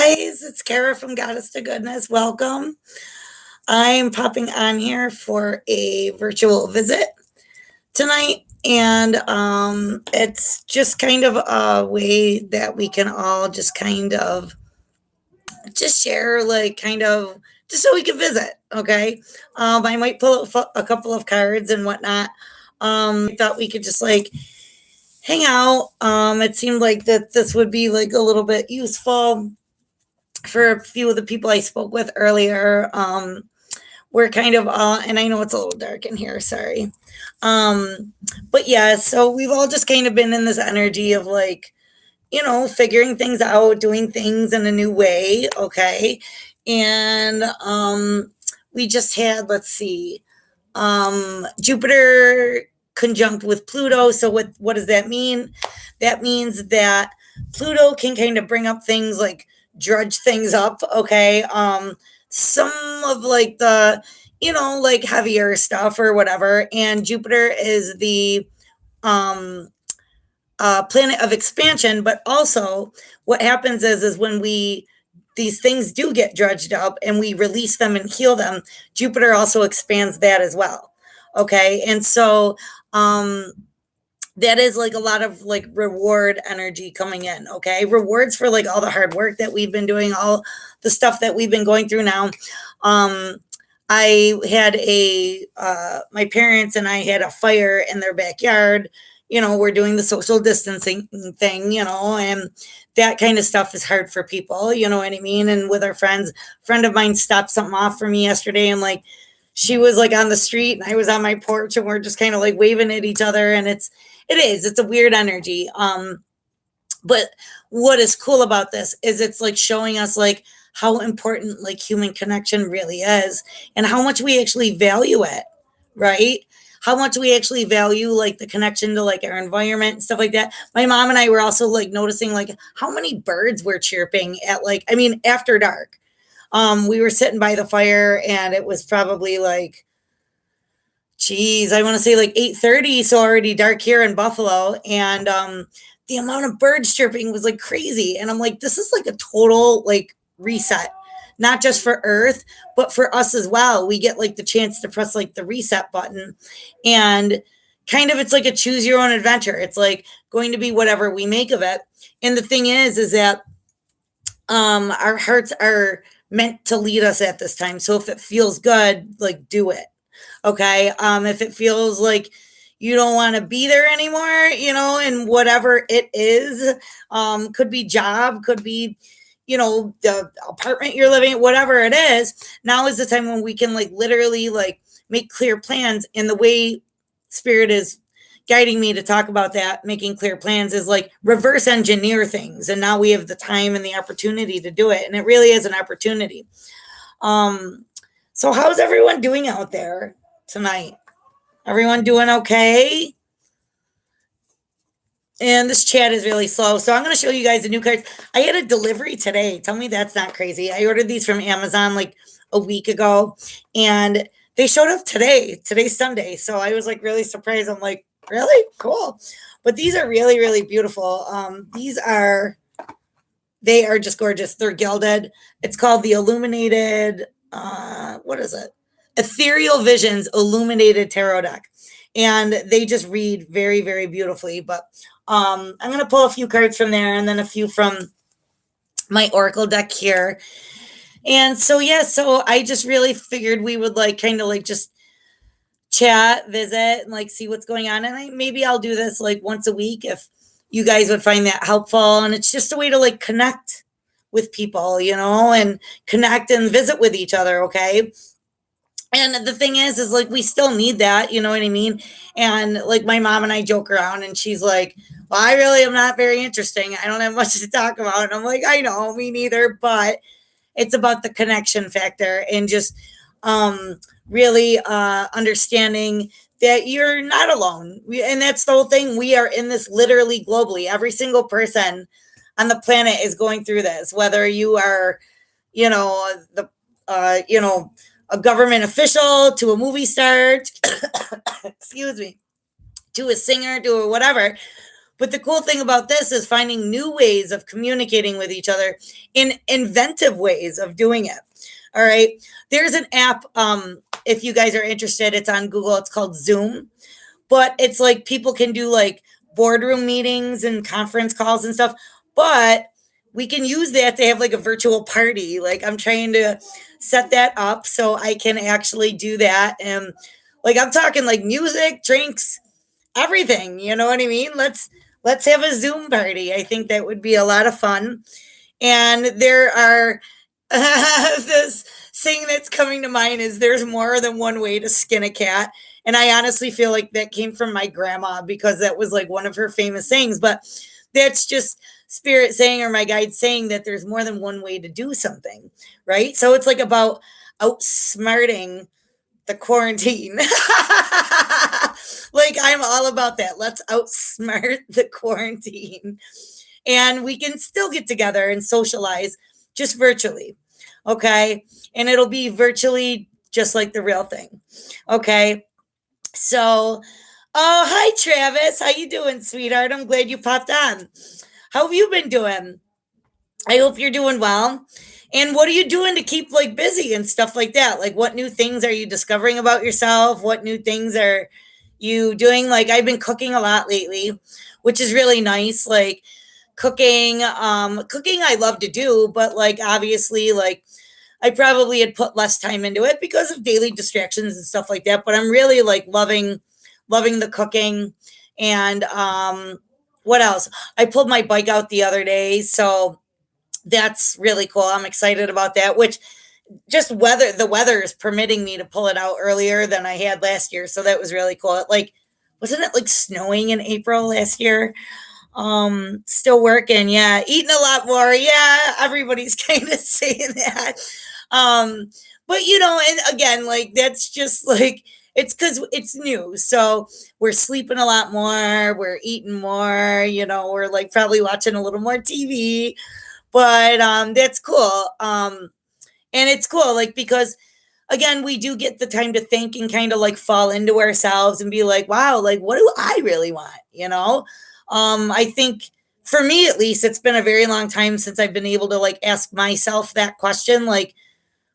guys, it's Kara from Goddess to Goodness. Welcome. I'm popping on here for a virtual visit tonight, and it's just kind of a way that we can all just kind of just share, like, kind of just so we can visit. Okay. I might pull up a couple of cards and whatnot. I thought we could just like hang out. It seemed like that this would be like a little bit useful for a few of the people I spoke with earlier. We're kind of all, and I know it's a little dark in here, sorry. But yeah, so we've all just kind of been in this energy of like, figuring things out, doing things in a new way. Okay. And we just had, let's see, Jupiter conjunct with Pluto. So what does that mean? That means that Pluto can kind of bring up things like drudge things up. Okay. Some of like the, like heavier stuff or whatever. And Jupiter is the planet of expansion, but also what happens is when these things do get drudged up and we release them and heal them, Jupiter also expands that as well. Okay. And so that is like a lot of like reward energy coming in. Okay. Rewards for like all the hard work that we've been doing, all the stuff that we've been going through now. I had my parents and I had a fire in their backyard. We're doing the social distancing thing, and that kind of stuff is hard for people, you know what I mean? And with our friends, a friend of mine stopped something off for me yesterday, and like, she was like on the street and I was on my porch and we're just kind of like waving at each other. And it's a weird energy. But what is cool about this is it's like showing us like how important like human connection really is and how much we actually value it, right? How much we actually value like the connection to like our environment and stuff like that. My mom and I were also like noticing like how many birds were chirping at like, I mean, after dark. We were sitting by the fire and it was probably like, geez, I want to say like 8:30, so already dark here in Buffalo. And the amount of birds chirping was like crazy. And I'm like, this is like a total like reset, not just for Earth, but for us as well. We get like the chance to press like the reset button. And kind of it's like a choose your own adventure. It's like going to be whatever we make of it. And the thing is that our hearts are meant to lead us at this time. So if it feels good, like do it. Okay. If it feels like you don't want to be there anymore, and whatever it is, could be job, could be, the apartment you're living in, whatever it is, now is the time when we can like literally like make clear plans. And the way spirit is guiding me to talk about that, making clear plans, is like reverse engineer things. And now we have the time and the opportunity to do it. And it really is an opportunity. So how's everyone doing out there tonight? Everyone doing okay? And this chat is really slow. So I'm going to show you guys the new cards. I had a delivery today. Tell me that's not crazy. I ordered these from Amazon like a week ago and they showed up today. Today's Sunday. So I was like really surprised. I'm like, really? Cool. But these are really, really beautiful. They are just gorgeous. They're gilded. It's called the Illuminated, what is it? Ethereal Visions Illuminated Tarot Deck. And they just read very, very beautifully. But I'm going to pull a few cards from there and then a few from my Oracle deck here. And so, yeah, so I just really figured we would like kind of like just chat, visit, and like see what's going on. And maybe I'll do this like once a week if you guys would find that helpful. And it's just a way to like connect with people, and connect and visit with each other. Okay. And the thing is like, we still need that, you know what I mean? And like my mom and I joke around and she's like, well, I really am not very interesting. I don't have much to talk about. And I'm like, I know, me neither, but it's about the connection factor and just really understanding that you're not alone. And that's the whole thing. We are in this literally globally. Every single person on the planet is going through this, whether you are, a government official to a movie star, excuse me, to a singer, to a whatever. But the cool thing about this is finding new ways of communicating with each other in inventive ways of doing it. All right. There's an app. If you guys are interested, it's on Google. It's called Zoom, but it's like people can do like boardroom meetings and conference calls and stuff. But we can use that to have like a virtual party. Like I'm trying to set that up so I can actually do that. And like I'm talking like music, drinks, everything. You know what I mean? Let's have a Zoom party. I think that would be a lot of fun. And there are this thing that's coming to mind is there's more than one way to skin a cat. And I honestly feel like that came from my grandma because that was like one of her famous sayings. But that's just spirit saying or my guide saying that there's more than one way to do something, right? So it's like about outsmarting the quarantine. Like I'm all about that. Let's outsmart the quarantine. And we can still get together and socialize just virtually. Okay. And it'll be virtually just like the real thing. Okay. So, oh, hi Travis. How you doing, sweetheart? I'm glad you popped on. How have you been doing? I hope you're doing well. And what are you doing to keep like busy and stuff like that? Like what new things are you discovering about yourself? What new things are you doing? Like I've been cooking a lot lately, which is really nice. Like cooking I love to do, but like obviously like I probably had put less time into it because of daily distractions and stuff like that, but I'm really like loving the cooking. And what else? I pulled my bike out the other day, so that's really cool. I'm excited about that, which just the weather is permitting me to pull it out earlier than I had last year, so that was really cool. Like wasn't it like snowing in April last year? Still working, yeah, eating a lot more, yeah, everybody's kind of saying that. um but and again, like that's just like it's because it's new, so we're sleeping a lot more, we're eating more, we're like probably watching a little more TV. But that's cool. And it's cool like because again we do get the time to think and kind of like fall into ourselves and be like, wow, like what do I really want? I think for me at least it's been a very long time since I've been able to like ask myself that question, like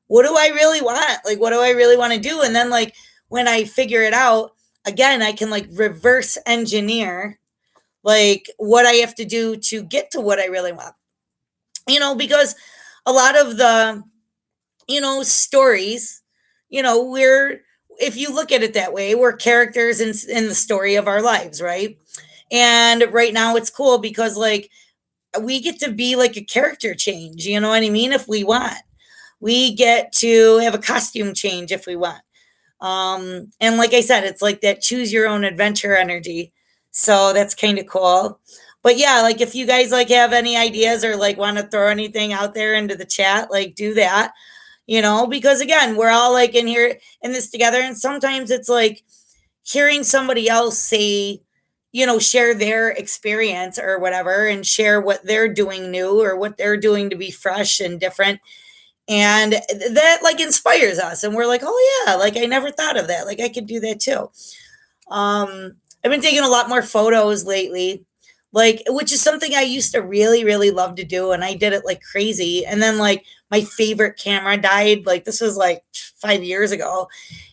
what do I really want, like what do I really want to do? And then like when I figure it out, again I can like reverse engineer like what I have to do to get to what I really want. Because a lot of the stories, we're if you look at it that way, we're characters in the story of our lives, right? And right now it's cool because like we get to be like a character change, you know what I mean? If we want, we get to have a costume change if we want. And like I said, it's like that choose your own adventure energy. So that's kind of cool. But yeah, like if you guys like have any ideas or like want to throw anything out there into the chat, like do that, because again, we're all like in here in this together. And sometimes it's like hearing somebody else say, share their experience or whatever and share what they're doing new or what they're doing to be fresh and different. And that like inspires us. And we're like, oh yeah, like I never thought of that. Like I could do that too. I've been taking a lot more photos lately, like which is something I used to really, really love to do. And I did it like crazy. And then like my favorite camera died. Like this was like 5 years ago.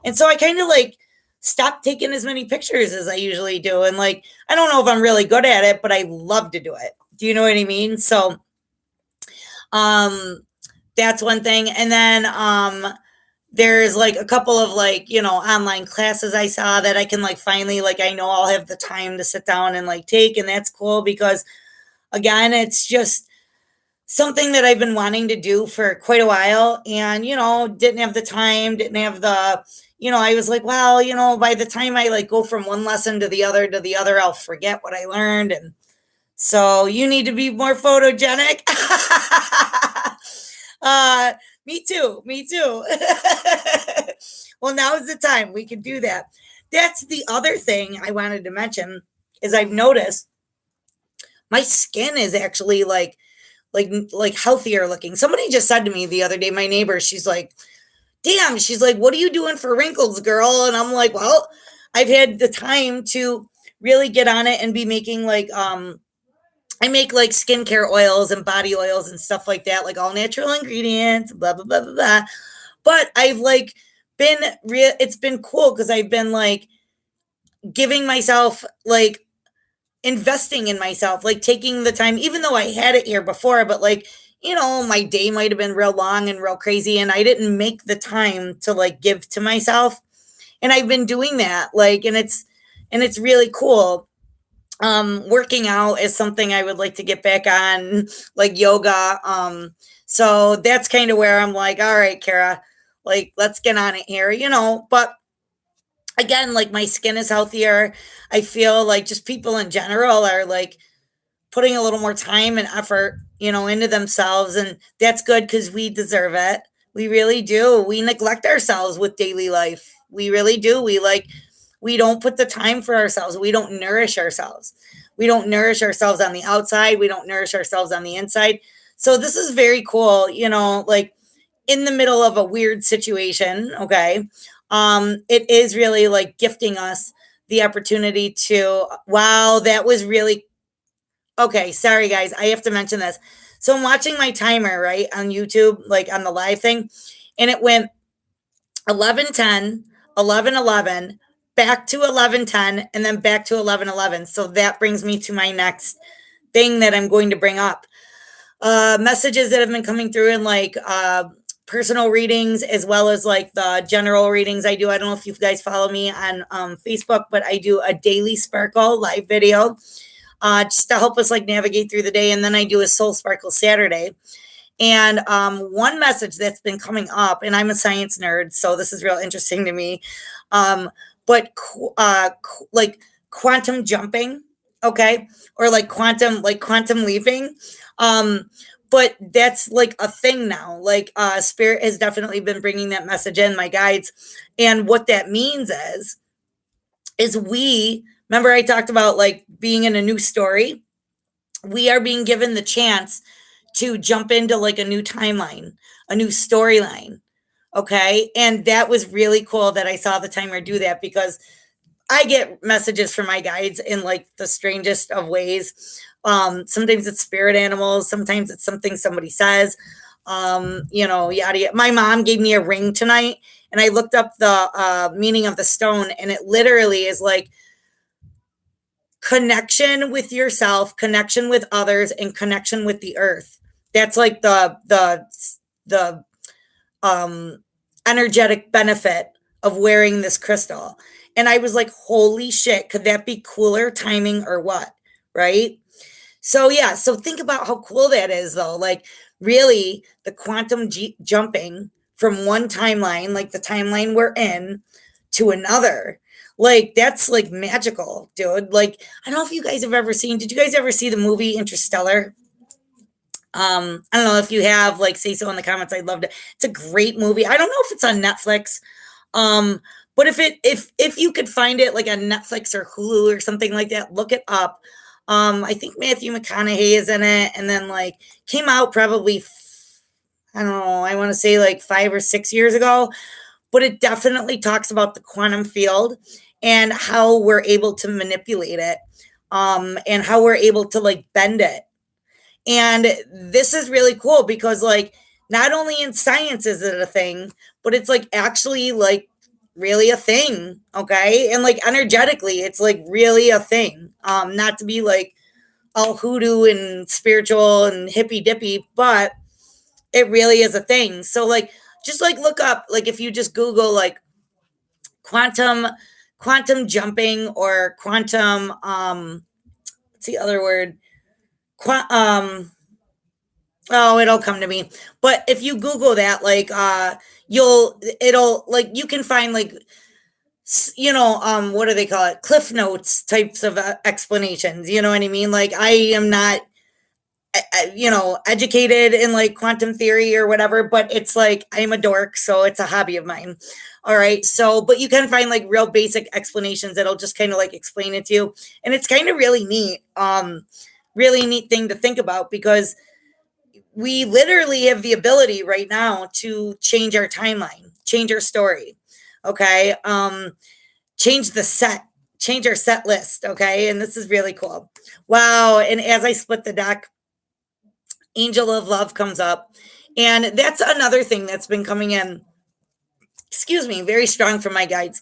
And so I kind of like stopped taking as many pictures as I usually do. And like, I don't know if I'm really good at it, but I love to do it. Do you know what I mean? So, that's one thing. And then, there's like a couple of like, online classes I saw that I can like finally, like, I know I'll have the time to sit down and like take, and that's cool because again, it's just something that I've been wanting to do for quite a while and, didn't have the time, didn't have the, I was like, well, by the time I like go from one lesson to the other, I'll forget what I learned. And so you need to be more photogenic. Me too. Me too. Well, now is the time we can do that. That's the other thing I wanted to mention is I've noticed my skin is actually like healthier looking. Somebody just said to me the other day, my neighbor, she's like, damn, she's like, what are you doing for wrinkles, girl? And I'm like, well, I've had the time to really get on it and be making like I make like skincare oils and body oils and stuff like that, like all natural ingredients, blah blah blah blah blah. But I've like been real. It's been cool because I've been like giving myself like investing in myself, like taking the time, even though I had it here before, but like, my day might have been real long and real crazy, and I didn't make the time to like give to myself. And I've been doing that, like, and it's really cool. Working out is something I would like to get back on, like yoga. So that's kind of where I'm like, all right, Kara, like, let's get on it here, but again, like my skin is healthier. I feel like just people in general are like putting a little more time and effort, into themselves. And that's good because we deserve it. We really do. We neglect ourselves with daily life. We really do. We don't put the time for ourselves. We don't nourish ourselves. We don't nourish ourselves on the outside. We don't nourish ourselves on the inside. So this is very cool, like in the middle of a weird situation. Okay. It is really like gifting us the opportunity to, wow, that was really okay. Sorry, guys. I have to mention this. So I'm watching my timer, right, on YouTube, like on the live thing, and it went 11:10, 11:11, back to 11:10, and then back to 11:11. So that brings me to my next thing that I'm going to bring up. Messages that have been coming through in like personal readings as well as like the general readings I do. I don't know if you guys follow me on Facebook, but I do a daily sparkle live video just to help us like navigate through the day. And then I do a Soul Sparkle Saturday. And one message that's been coming up, and I'm a science nerd, so this is real interesting to me. But like quantum jumping, okay, or like quantum leaping. But that's like a thing now. Like Spirit has definitely been bringing that message in, my guides, and what that means is we remember I talked about like being in a new story. We are being given the chance to jump into like a new timeline, a new storyline. Okay. And that was really cool that I saw the timer do that because I get messages from my guides in like the strangest of ways. Sometimes it's spirit animals, sometimes it's something somebody says, yada yada. My mom gave me a ring tonight, and I looked up the meaning of the stone, and it literally is like connection with yourself, connection with others, and connection with the earth. That's like the energetic benefit of wearing this crystal. And I was like, holy shit, could that be cooler timing or what? Right? So yeah, so think about how cool that is though. Like really the quantum jumping from one timeline, like the timeline we're in, to another. Like that's like magical, dude. Like I don't know if you guys have ever seen, did you guys ever see the movie Interstellar? I don't know if you have, like, say so in the comments. I'd love to. It's a great movie. I don't know if it's on Netflix. Um, but if you could find it like on Netflix or Hulu or something like that, look it up. I think Matthew McConaughey is in it, and then like came out probably I don't know, I want to say like 5 or 6 years ago, but it definitely talks about the quantum field and how we're able to manipulate it, and how we're able to like bend it. And this is really cool because like not only in science is it a thing, but it's like actually like really a thing, okay? And like energetically, it's like really a thing. Not to be like all hoodoo and spiritual and hippy dippy, but it really is a thing. So like just like look up, like if you just Google like quantum quantum jumping or quantum what's the other word? Oh, it'll come to me. But if you Google that, like, it'll, like, you can find, like, what do they call it? Cliff notes types of explanations. You know what I mean? Like, I am not, educated in like quantum theory or whatever, but it's like, I'm a dork. So it's a hobby of mine. All right. So, but you can find like real basic explanations that'll just kind of like explain it to you. And it's kind of really neat. Really neat thing to think about because we literally have the ability right now to change our timeline, change our story. Okay. Change the set, change our set list. Okay. And this is really cool. Wow. And as I split the deck, Angel of Love comes up. And that's another thing that's been coming in, excuse me, very strong for my guides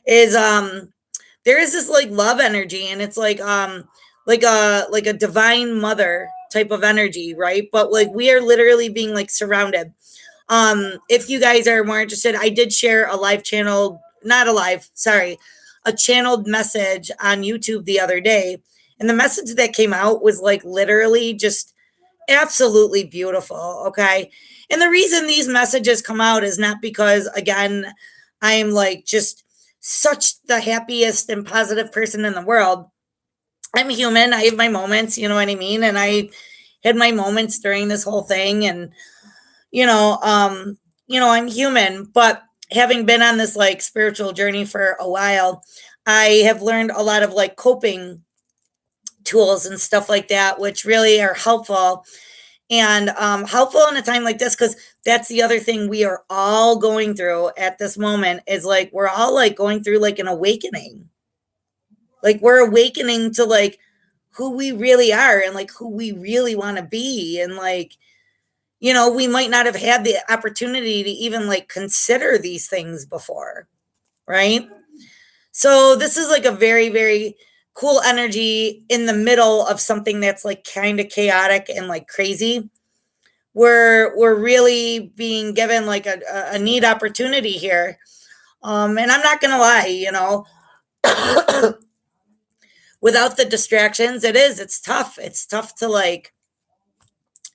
is there is this like love energy, and it's like a divine mother type of energy, right? But like we are literally being like surrounded. If you guys are more interested, I did share a live channel, not a live, sorry, a channeled message on YouTube the other day. And the message that came out was like literally just absolutely beautiful. Okay. And the reason these messages come out is not because, again, I'm like just such the happiest and positive person in the world. I'm human. I have my moments, you know what I mean? And I had my moments during this whole thing. And, I'm human, but having been on this like spiritual journey for a while, I have learned a lot of like coping tools and stuff like that, which really are helpful and helpful in a time like this, because that's the other thing we are all going through at this moment is like we're all like going through like an awakening. Like we're awakening to like who we really are and like who we really want to be. And like, we might not have had the opportunity to even like consider these things before, right? So this is like a very, very cool energy in the middle of something that's like kind of chaotic and like crazy. We're really being given like a neat opportunity here. And I'm not gonna lie, without the distractions, it's tough. It's tough to like,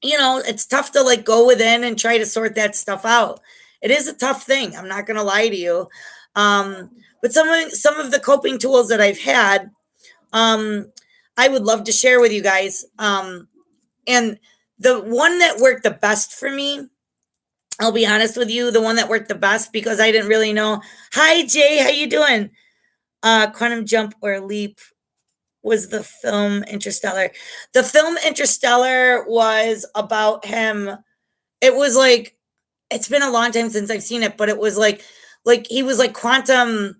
it's tough to like go within and try to sort that stuff out. It is a tough thing. I'm not gonna lie to you. But some of the coping tools that I've had, I would love to share with you guys. And the one that worked the best for me, I'll be honest with you, the one that worked the best because I didn't really know. Hi Jay, how you doing? Quantum Jump or Leap was the film Interstellar. The film Interstellar was about him. It was like it's been a long time since I've seen it, but it was like he was like quantum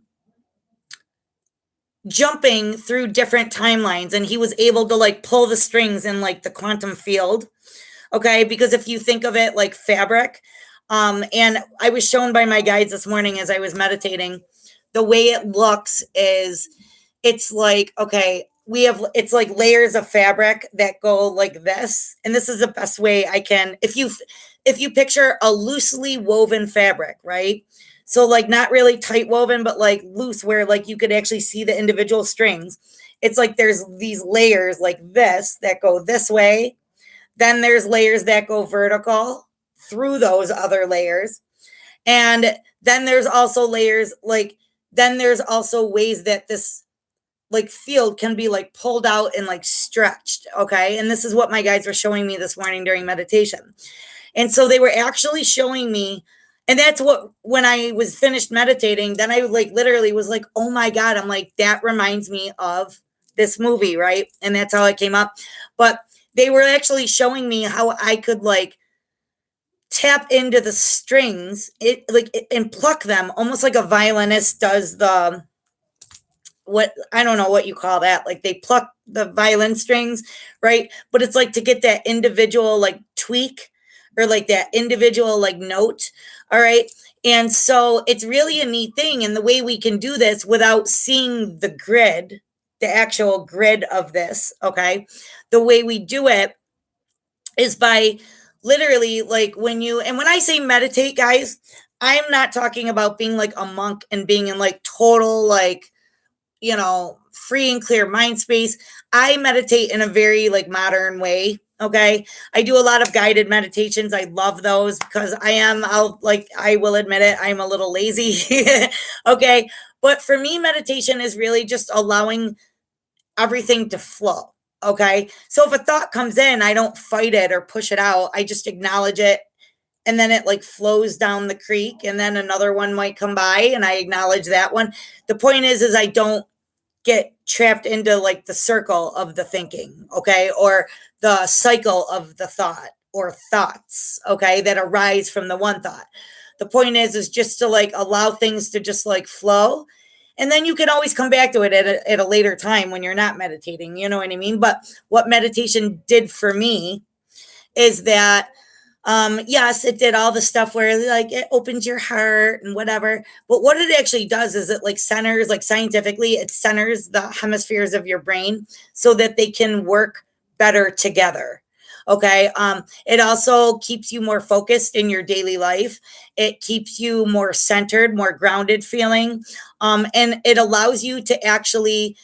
jumping through different timelines, and he was able to like pull the strings in like the quantum field. Okay, because if you think of it like fabric, and I was shown by my guides this morning as I was meditating, the way it looks is it's like, okay, it's like layers of fabric that go like this. And this is the best way I can, if you picture a loosely woven fabric, right? So like not really tight woven, but like loose where like you could actually see the individual strings. It's like there's these layers like this that go this way. Then there's layers that go vertical through those other layers. And then there's also layers then there's also ways that this like field can be like pulled out and like stretched. Okay. And this is what my guides were showing me this morning during meditation. And so they were actually showing me, and that's what, when I was finished meditating, then I like literally was like, oh my God, I'm like, that reminds me of this movie. Right. And that's how it came up. But they were actually showing me how I could like tap into the strings, and pluck them almost like a violinist does what I don't know what you call that. Like they pluck the violin strings, right? But it's like to get that individual like tweak or like that individual like note. All right. And so it's really a neat thing. And the way we can do this without seeing the actual grid of this, okay, the way we do it is by literally like when I say meditate, guys, I'm not talking about being like a monk and being in like total like, free and clear mind space. I meditate in a very like modern way. Okay. I do a lot of guided meditations. I love those because I will admit it, I'm a little lazy. Okay. But for me, meditation is really just allowing everything to flow. Okay. So if a thought comes in, I don't fight it or push it out. I just acknowledge it. And then it like flows down the creek, and then another one might come by and I acknowledge that one. The point is I don't get trapped into like the circle of the thinking, okay, or the cycle of the thought or thoughts, okay, that arise from the one thought. The point is just to like allow things to just like flow. And then you can always come back to it at a later time when you're not meditating. You know what I mean? But what meditation did for me is that yes, it did all the stuff where like it opens your heart and whatever. But what it actually does is it like centers, like scientifically, it centers the hemispheres of your brain so that they can work better together. Okay. It also keeps you more focused in your daily life. It keeps you more centered, more grounded feeling. And it allows you to actually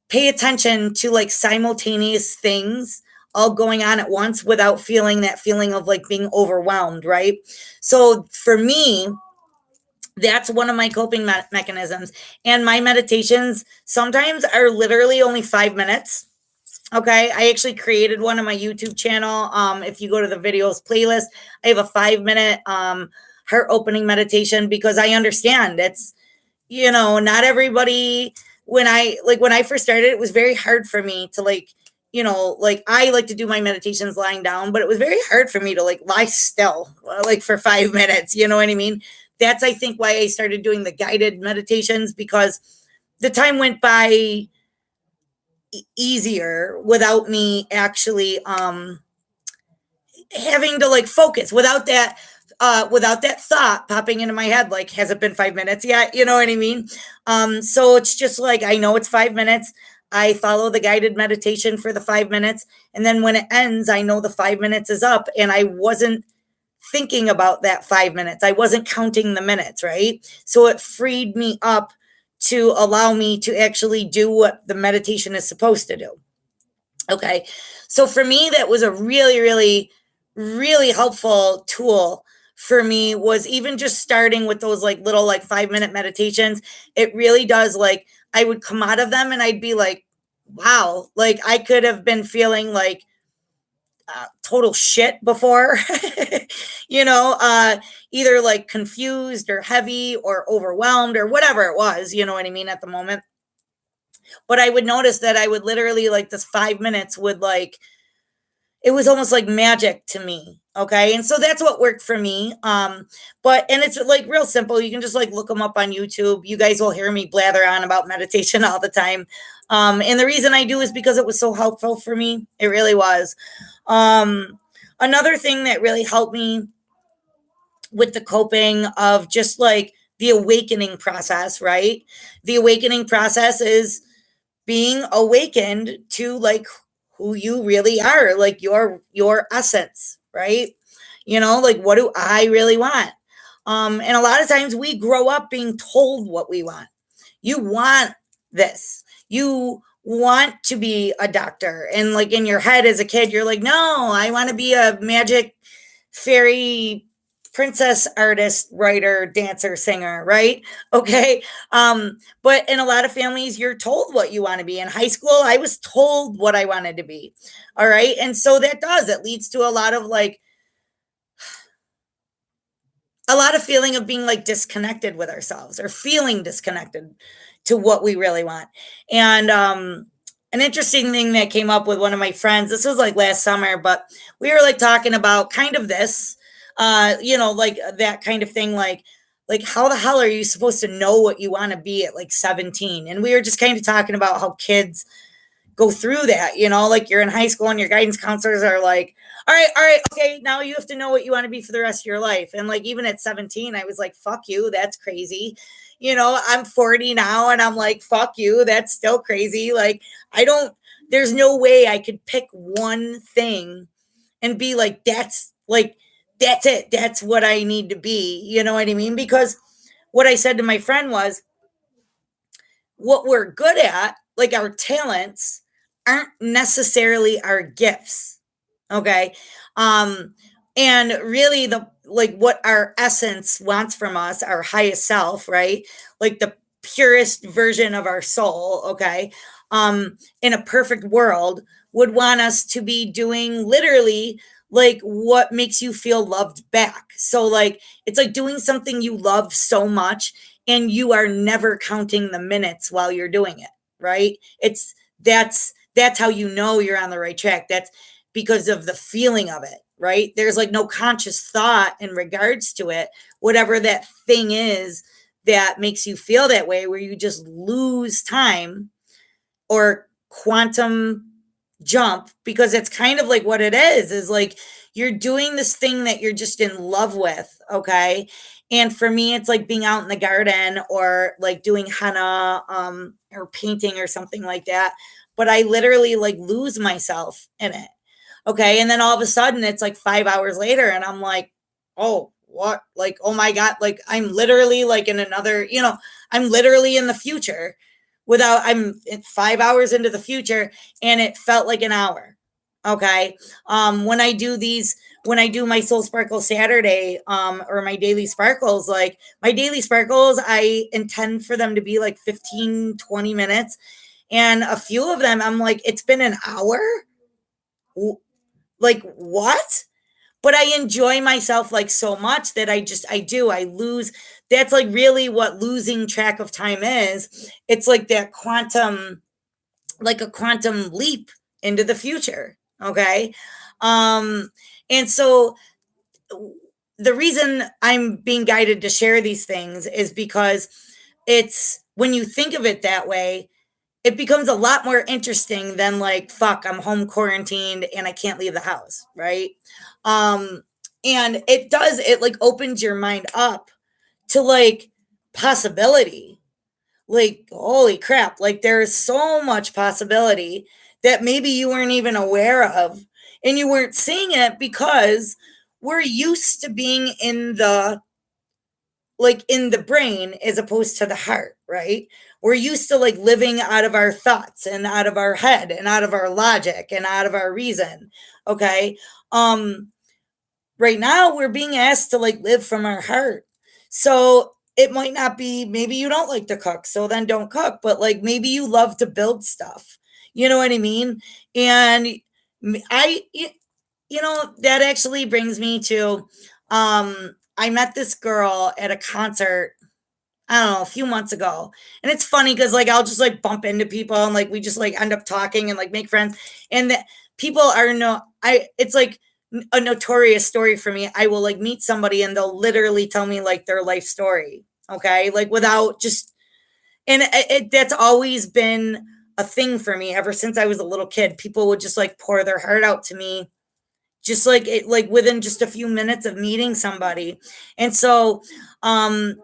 pay attention to like simultaneous things all going on at once without feeling that feeling of like being overwhelmed, right? So for me, that's one of my coping mechanisms. And my meditations sometimes are literally only 5 minutes. Okay, I actually created one on my YouTube channel. If you go to the videos playlist, I have a 5 minute heart opening meditation because I understand it's, not everybody. When I first started, it was very hard for me to like I like to do my meditations lying down, but it was very hard for me to like lie still like for 5 minutes. You know what I mean? That's I think why I started doing the guided meditations, because the time went by easier without me actually having to like focus, without that thought popping into my head like, has it been 5 minutes yet? You know what I mean? So it's just like, I know it's 5 minutes. I follow the guided meditation for the 5 minutes, and then when it ends, I know the 5 minutes is up, and I wasn't thinking about that 5 minutes. I wasn't counting the minutes, right? So it freed me up to allow me to actually do what the meditation is supposed to do. Okay. So for me, that was a really, really, really helpful tool for me, was even just starting with those like little like 5 minute meditations. It really does, like, I would come out of them and I'd be like, wow, like I could have been feeling like total shit before, you know, either like confused or heavy or overwhelmed or whatever it was, you know what I mean, at the moment. But I would notice that I would literally like this 5 minutes would like, it was almost like magic to me. Okay. And so that's what worked for me. And it's like real simple. You can just like look them up on YouTube. You guys will hear me blather on about meditation all the time. And the reason I do is because it was so helpful for me. It really was. Another thing that really helped me with the coping of just like the awakening process, right? The awakening process is being awakened to like who you really are, like your essence, right? Like, what do I really want? And a lot of times we grow up being told what we want. You want this. You want to be a doctor. And like in your head as a kid, you're like, no, I want to be a magic fairy princess artist, writer, dancer, singer, right? Okay. But in a lot of families, you're told what you want to be. In high school, I was told what I wanted to be. All right. And so it leads to a lot of like, a lot of feeling of being like disconnected with ourselves, or feeling disconnected to what we really want. And an interesting thing that came up with one of my friends, this was like last summer, but we were like talking about kind of this, like that kind of thing, like how the hell are you supposed to know what you want to be at like 17? And we were just kind of talking about how kids go through that, like you're in high school and your guidance counselors are like, all right, okay, now you have to know what you want to be for the rest of your life. And like, even at 17, I was like, fuck you, that's crazy. I'm 40 now and I'm like, fuck you, that's still crazy. Like, there's no way I could pick one thing and be like, that's it. That's what I need to be. You know what I mean? Because what I said to my friend was, what we're good at, like our talents, aren't necessarily our gifts. Okay. And really what our essence wants from us, our highest self, right? Like the purest version of our soul, okay, in a perfect world, would want us to be doing literally like what makes you feel loved back. So like it's like doing something you love so much and you are never counting the minutes while you're doing it, right? That's how you know you're on the right track. That's because of the feeling of it, right? There's like no conscious thought in regards to it. Whatever that thing is that makes you feel that way, where you just lose time or quantum jump, because it's kind of like what it is like you're doing this thing that you're just in love with, okay? And for me, it's like being out in the garden or like doing henna or painting or something like that. But I literally like lose myself in it. Okay. And then all of a sudden it's like 5 hours later and I'm like, oh, what? Like, oh my God. Like I'm literally like in another, I'm literally in the future I'm 5 hours into the future and it felt like an hour. Okay. When I do my Soul Sparkle Saturday, or my daily sparkles, like my daily sparkles, I intend for them to be like 15, 20 minutes. And a few of them, I'm like, it's been an hour. Like what? But I enjoy myself like so much that I lose. That's like really what losing track of time is. It's like that quantum, like a quantum leap into the future. Okay. Um, and so the reason I'm being guided to share these things is because it's when you think of it that way, it becomes a lot more interesting than like, fuck, I'm home quarantined and I can't leave the house, right? Um, and it like opens your mind up to like possibility. Like, holy crap, like there's so much possibility that maybe you weren't even aware of, and you weren't seeing it because we're used to being in the brain as opposed to the heart, right? We're used to like living out of our thoughts and out of our head and out of our logic and out of our reason. Okay. Um, right now we're being asked to like live from our heart. So it might not be, maybe you don't like to cook, so then don't cook, but like maybe you love to build stuff. You know what I mean? And I, that actually brings me to, I met this girl at a concert, I don't know, a few months ago. And it's funny because like I'll just like bump into people and like we just like end up talking and like make friends. And people are no, it's like a notorious story for me. I will like meet somebody and they'll literally tell me like their life story. Okay. Like without just, and that's always been a thing for me ever since I was a little kid. People would just like pour their heart out to me, just like it, like within just a few minutes of meeting somebody. And so, um,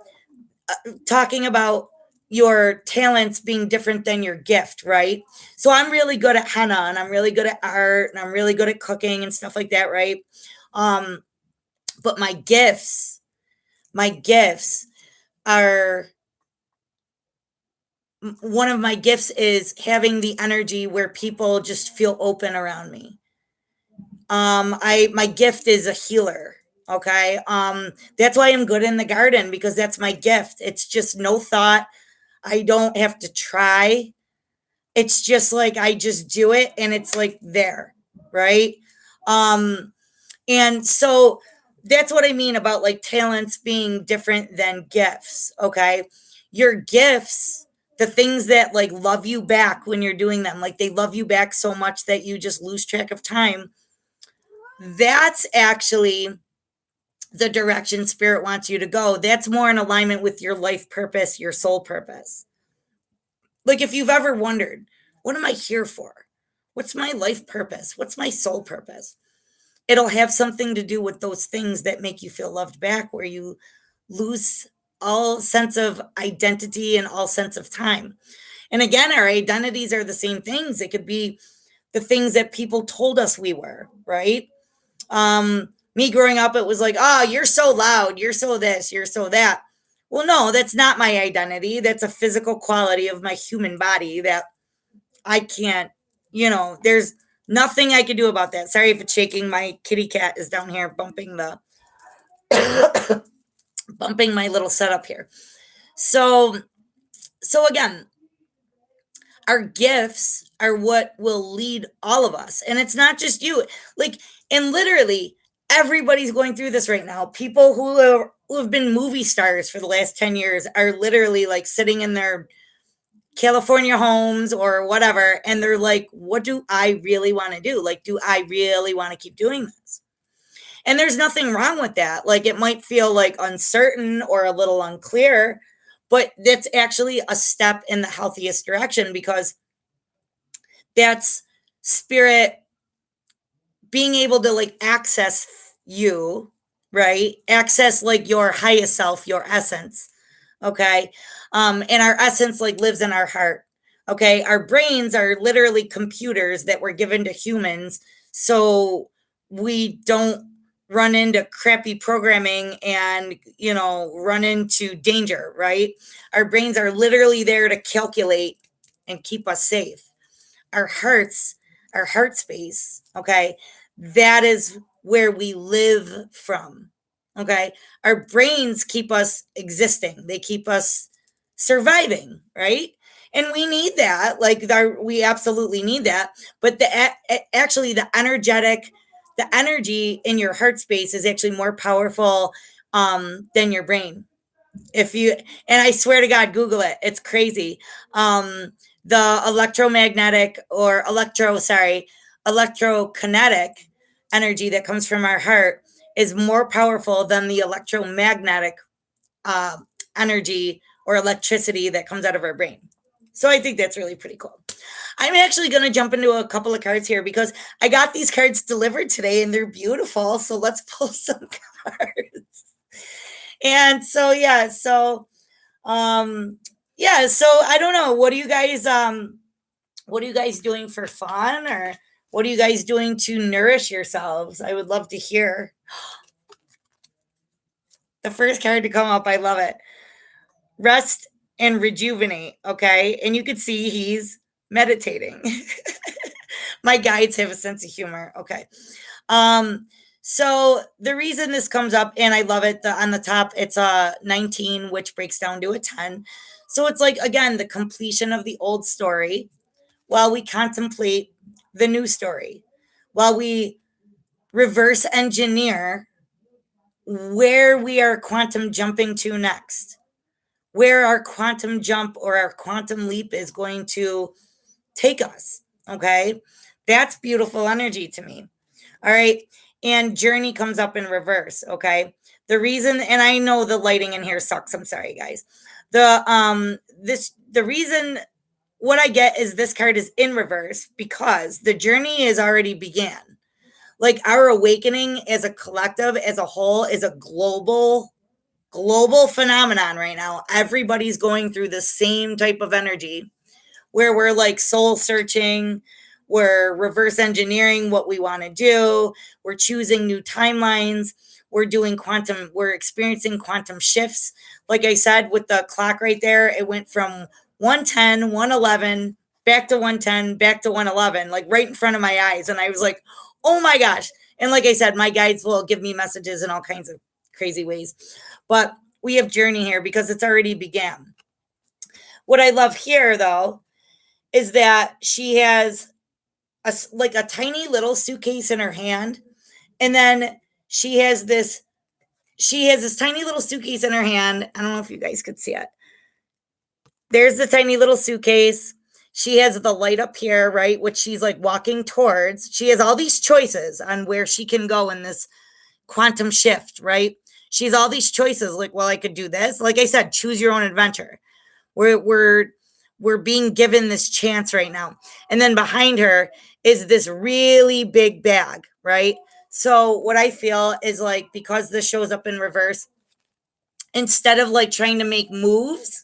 talking about your talents being different than your gift, right? So I'm really good at henna and I'm really good at art and I'm really good at cooking and stuff like that, right? Um, but my gifts are one of my gifts is having the energy where people just feel open around me. I my gift is a healer. Okay. That's why I'm good in the garden, because that's my gift. It's just no thought. I don't have to try. It's just like I just do it and it's like there, right? Um, and so that's what I mean about like talents being different than gifts, okay? Your gifts, the things that like love you back when you're doing them, like they love you back so much that you just lose track of time. That's actually the direction spirit wants you to go. That's more in alignment with your life purpose, your soul purpose. Like if you've ever wondered, what am I here for? What's my life purpose? What's my soul purpose? It'll have something to do with those things that make you feel loved back, where you lose all sense of identity and all sense of time. And again, our identities are the same things. It could be the things that people told us we were, right? Me growing up, it was like, oh, you're so loud, you're so this, you're so that. Well, no, that's not my identity. That's a physical quality of my human body that I can't, there's nothing I can do about that. Sorry if it's shaking. My kitty cat is down here bumping my little setup here. So again, our gifts are what will lead all of us. And it's not just you. Like, and literally everybody's going through this right now. People who have been movie stars for the last 10 years are literally like sitting in their California homes or whatever. And they're like, what do I really want to do? Like, do I really want to keep doing this? And there's nothing wrong with that. Like, it might feel like uncertain or a little unclear, But that's actually a step in the healthiest direction because that's spirit being able to like access you, right? Access like your highest self, your essence. Okay. And our essence like lives in our heart. Okay. Our brains are literally computers that were given to humans. So we don't run into crappy programming and, run into danger, right? Our brains are literally there to calculate and keep us safe. Our hearts, our heart space, okay, that is where we live from. Okay. Our brains keep us existing, they keep us surviving, right? And we need that. Like, we absolutely need that. But actually, the energy in your heart space is actually more powerful than your brain. If you And I swear to God, Google it. It's crazy. The electromagnetic or electrokinetic energy that comes from our heart is more powerful than the electromagnetic uh, energy or electricity that comes out of our brain. So I think that's really pretty cool. I'm actually going to jump into a couple of cards here because I got these cards delivered today and they're beautiful. So let's pull some cards. And so, um, so I don't know. What are you guys doing for fun, or what are you guys doing to nourish yourselves? I would love to hear. The first card to come up, I love it. Rest and rejuvenate. Okay. And you could see he's meditating. My guides have a sense of humor. Okay. Um, so the reason this comes up, and I love it, on the top, it's a 19, which breaks down to a 10. So it's like, again, the completion of the old story while we contemplate the new story, while we reverse engineer where we are quantum jumping to next, where our quantum jump or our quantum leap is going to take us. Okay. That's beautiful energy to me. All right. And journey comes up in reverse. Okay. The reason, and I know the lighting in here sucks. I'm sorry, guys. The reason what I get is this card is in reverse because the journey is already began. Like, our awakening as a collective, as a whole, is a global phenomenon right now. Everybody's going through the same type of energy where we're like soul searching, we're reverse engineering what we want to do, we're choosing new timelines, we're experiencing quantum shifts. Like I said, with the clock right there, it went from 110, 111, back to 110, back to 111, like right in front of my eyes. And I was like, oh my gosh. And like I said, my guides will give me messages in all kinds of crazy ways. But we have journey here because it's already began. What I love here, though, is that she has a tiny little suitcase in her hand, and then she has this tiny little suitcase in her hand. I don't know if you guys could see it. There's the tiny little suitcase. She has the light up here, right, which she's like walking towards. She has all these choices on where she can go in this quantum shift, right? She has all these choices, like, well, I could do this. Like I said, choose your own adventure. We're being given this chance right now. And then behind her is this really big bag, right? So what I feel is, like, because this shows up in reverse, instead of like trying to make moves,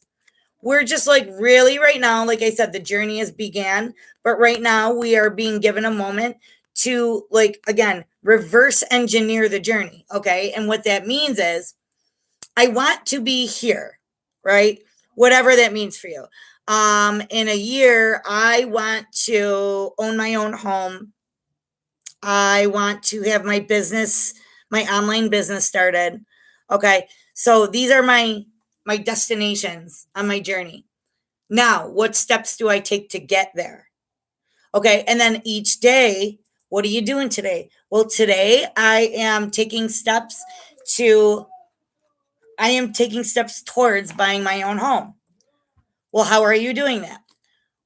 we're just like, really, right now, like I said, the journey has began, but right now we are being given a moment to, like, again, reverse engineer the journey. Okay. And what that means is, I want to be here, right? Whatever that means for you. In a year, I want to own my own home. I want to have my online business started. Okay. So these are my destinations on my journey. Now, what steps do I take to get there? Okay. And then each day, what are you doing today? Well, today to I am taking steps towards buying my own home. Well, how are you doing that?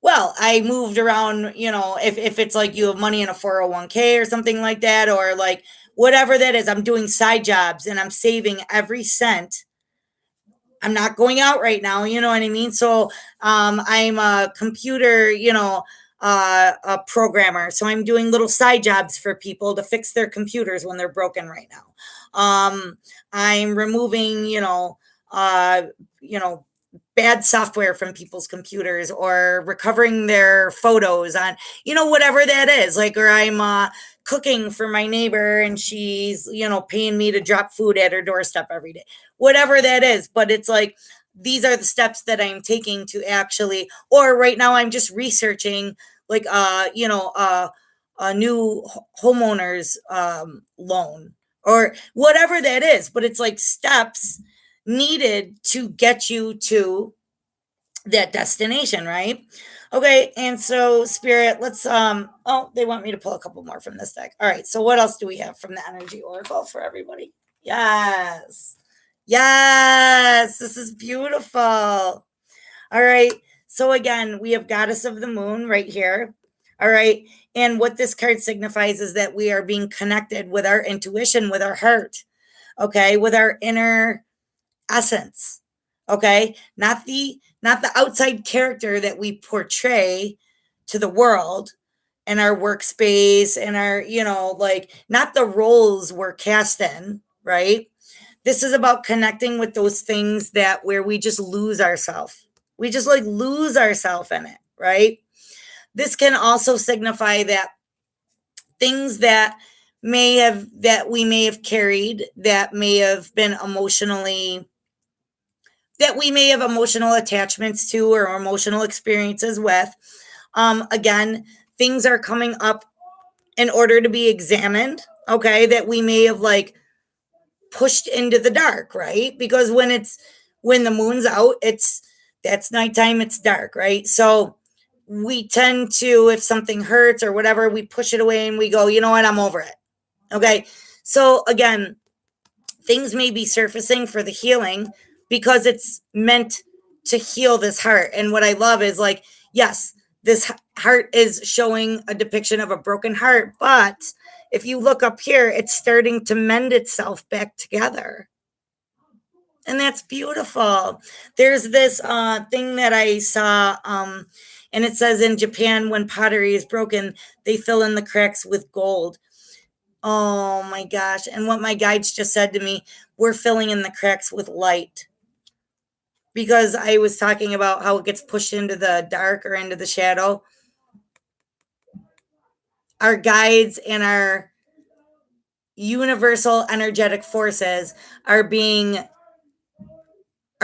Well, I moved around, if it's like you have money in a 401k or something like that, or like whatever that is, I'm doing side jobs and I'm saving every cent. I'm not going out right now, you know what I mean? So I'm a computer, a programmer. So I'm doing little side jobs for people to fix their computers when they're broken right now. I'm removing, you know, bad software from people's computers, or recovering their photos on, whatever that is. Like, or I'm cooking for my neighbor and she's, paying me to drop food at her doorstep every day, whatever that is. But it's like, these are the steps that I'm taking to actually, or right now I'm just researching, like, a new homeowner's loan, or whatever that is. But it's like steps needed to get you to that destination, right? Okay, and so spirit, let's oh, they want me to pull a couple more from this deck. All right, so what else do we have from the energy oracle for everybody? Yes. Yes, this is beautiful. All right. So again, we have goddess of the moon right here. All right. And what this card signifies is that we are being connected with our intuition, with our heart, okay, with our inner essence, okay, not the outside character that we portray to the world and our workspace and our, like, not the roles we're cast in, right? This is about connecting with those things that where we just lose ourselves, we just like lose ourselves in it, right? This can also signify that things that we may have carried, that may have been emotionally, that we may have emotional attachments to, or emotional experiences with. Again, things are coming up in order to be examined, okay, that we may have like pushed into the dark, right? Because when the moon's out, that's nighttime, it's dark, right? So we tend to, if something hurts or whatever, we push it away and we go, you know what, I'm over it. Okay. So again, things may be surfacing for the healing because it's meant to heal this heart. And what I love is, like, yes, this heart is showing a depiction of a broken heart, but if you look up here, it's starting to mend itself back together. And that's beautiful. There's this thing that I saw, and it says, in Japan, when pottery is broken, they fill in the cracks with gold. Oh my gosh. And what my guides just said to me, we're filling in the cracks with light. Because I was talking about how it gets pushed into the dark or into the shadow. Our guides and our universal energetic forces are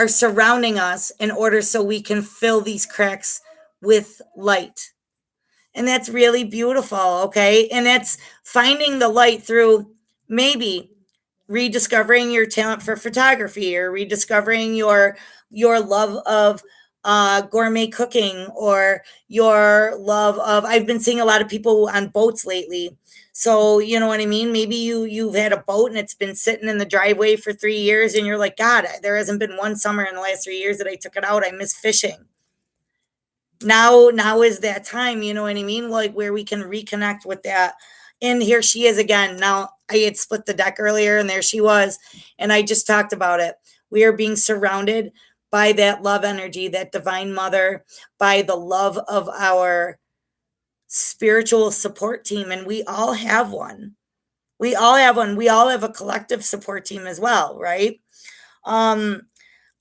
surrounding us in order so we can fill these cracks with light. And that's really beautiful, okay? And that's finding the light through maybe rediscovering your talent for photography, or rediscovering your love of gourmet cooking, or your love of, I've been seeing a lot of people on boats lately. So you know what I mean, maybe you've had a boat and it's been sitting in the driveway for 3 years, and you're like, God, there hasn't been one summer in the last 3 years that I took it out. I miss fishing. Now is that time, you know what I mean, like, where we can reconnect with that. And here she is again. Now, I had split the deck earlier and there she was, and I just talked about it. We are being surrounded by that love energy, that divine mother, by the love of our spiritual support team. And we all have one. We all have one. We all have a collective support team as well, right? um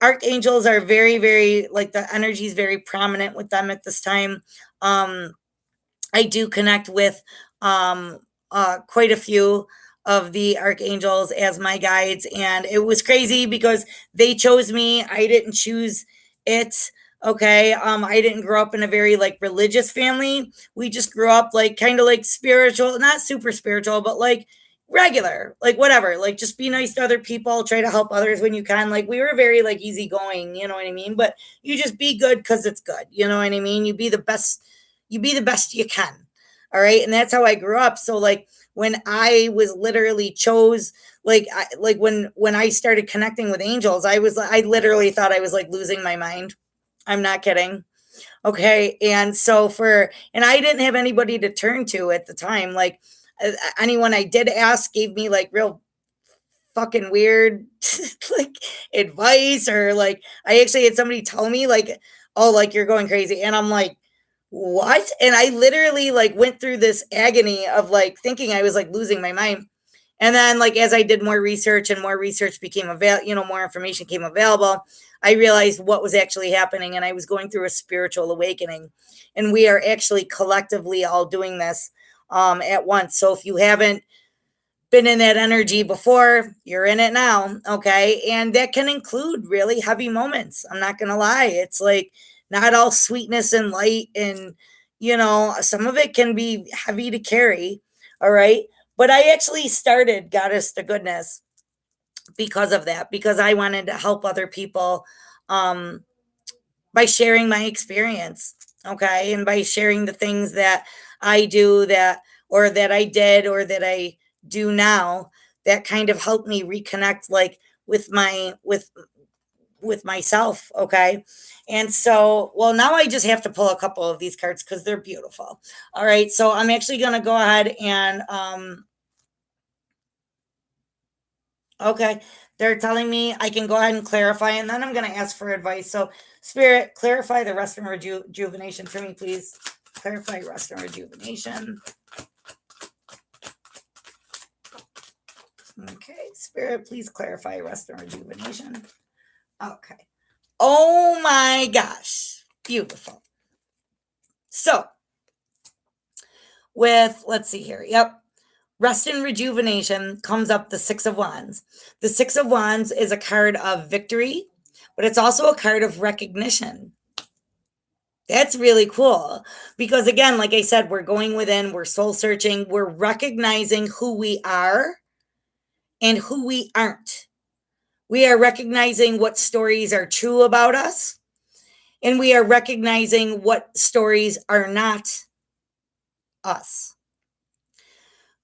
Archangels are very, very, like, the energy is very prominent with them at this time. um I do connect with quite a few of the archangels as my guides, and it was crazy because they chose me. I didn't choose it. Okay, I didn't grow up in a very, like, religious family. We just grew up like kind of like spiritual, not super spiritual, but like regular, like whatever. Like, just be nice to other people, try to help others when you can. Like, we were very, like, easygoing, you know what I mean? But you just be good because it's good, you know what I mean? You be the best you can. All right. And that's how I grew up. So, like, when I was literally chose, like when I started connecting with angels, I literally thought I was like losing my mind. I'm not kidding. Okay. And so and I didn't have anybody to turn to at the time. Like, anyone I did ask gave me like real fucking weird like advice, or like I actually had somebody tell me like, oh, like you're going crazy. And I'm like, what? And I literally like went through this agony of like thinking I was like losing my mind. And then like as I did more research and more research became available, more information came available, I realized what was actually happening, and I was going through a spiritual awakening. And we are actually collectively all doing this at once. So if you haven't been in that energy before, you're in it now. Okay. And that can include really heavy moments. I'm not going to lie. It's like not all sweetness and light. And, some of it can be heavy to carry. All right. But I actually started Goddess to Goodness because of that, because I wanted to help other people um, by sharing my experience. Okay. And by sharing the things that I do or that I did, or that I do now, that kind of helped me reconnect like with myself. Okay. And so, well, now I just have to pull a couple of these cards because they're beautiful. All right. So I'm actually going to go ahead and, okay, they're telling me I can go ahead and clarify, and then I'm going to ask for advice. So, Spirit, clarify the rest and rejuvenation for me, please. Clarify rest and rejuvenation. Okay, Spirit, please clarify rest and rejuvenation. Okay. Oh my gosh. Beautiful. So, let's see here. Yep. Rest and rejuvenation comes up the Six of Wands. The Six of Wands is a card of victory, but it's also a card of recognition. That's really cool because, again, like I said, we're going within, we're soul searching, we're recognizing who we are and who we aren't. We are recognizing what stories are true about us, and we are recognizing what stories are not us.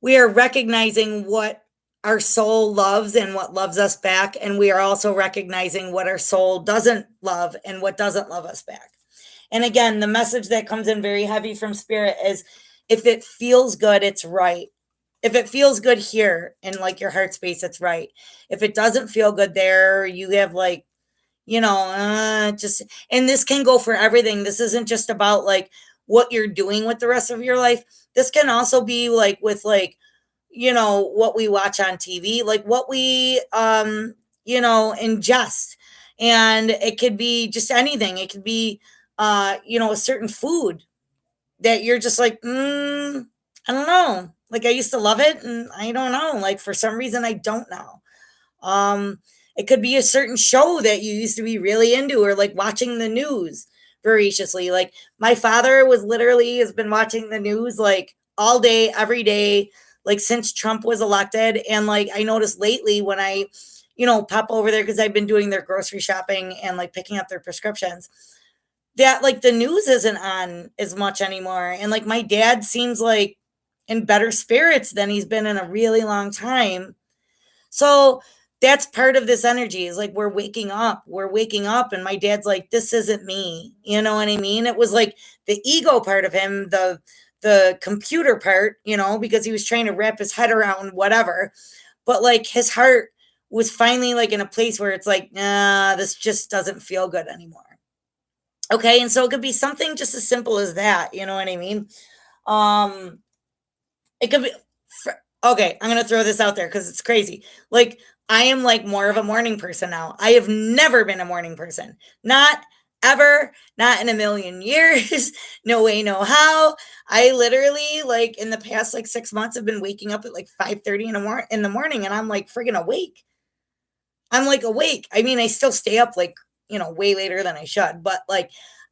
We are recognizing what our soul loves and what loves us back, and we are also recognizing what our soul doesn't love and what doesn't love us back. And again, the message that comes in very heavy from Spirit is, if it feels good, it's right. If it feels good here in like your heart space, it's right. If it doesn't feel good there, you have like, just, and this can go for everything. This isn't just about like what you're doing with the rest of your life. This can also be like with like, what we watch on TV, like what we, ingest. And it could be just anything. It could be, a certain food that you're just like, I don't know. Like I used to love it, and I don't know. Like for some reason, I don't know. Um, it could be a certain show that you used to be really into, or like watching the news voraciously. Like my father has been watching the news like all day, every day, like since Trump was elected. And like I noticed lately when I, pop over there because I've been doing their grocery shopping and like picking up their prescriptions, that like the news isn't on as much anymore. And like my dad seems like in better spirits than he's been in a really long time. So that's part of this energy, is like we're waking up. We're waking up, and my dad's like, this isn't me. You know what I mean? It was like the ego part of him, the computer part, because he was trying to wrap his head around whatever. But like his heart was finally like in a place where it's like, nah, this just doesn't feel good anymore. Okay. And so it could be something just as simple as that. You know what I mean? Um, it could be okay, I'm gonna throw this out there because it's crazy. Like, I am like more of a morning person now. I have never been a morning person. Not ever, not in a million years. No way, no how. I literally, like, in the past like 6 months, have been waking up at like 5:30 in the morning, and I'm like friggin' awake. I'm like awake. I mean, I still stay up like, way later than I should, but like,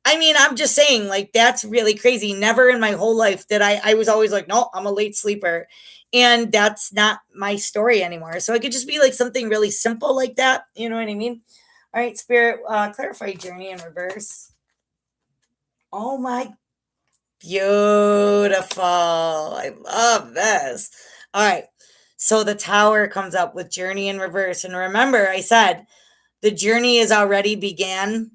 I mean, I'm just saying, like, that's really crazy. Never in my whole life did I was always like, no, I'm a late sleeper. And that's not my story anymore. So it could just be like something really simple like that. You know what I mean? All right, Spirit, clarify journey in reverse. Oh my, beautiful. I love this. All right. So the tower comes up with journey in reverse. And remember, I said the journey is already begun.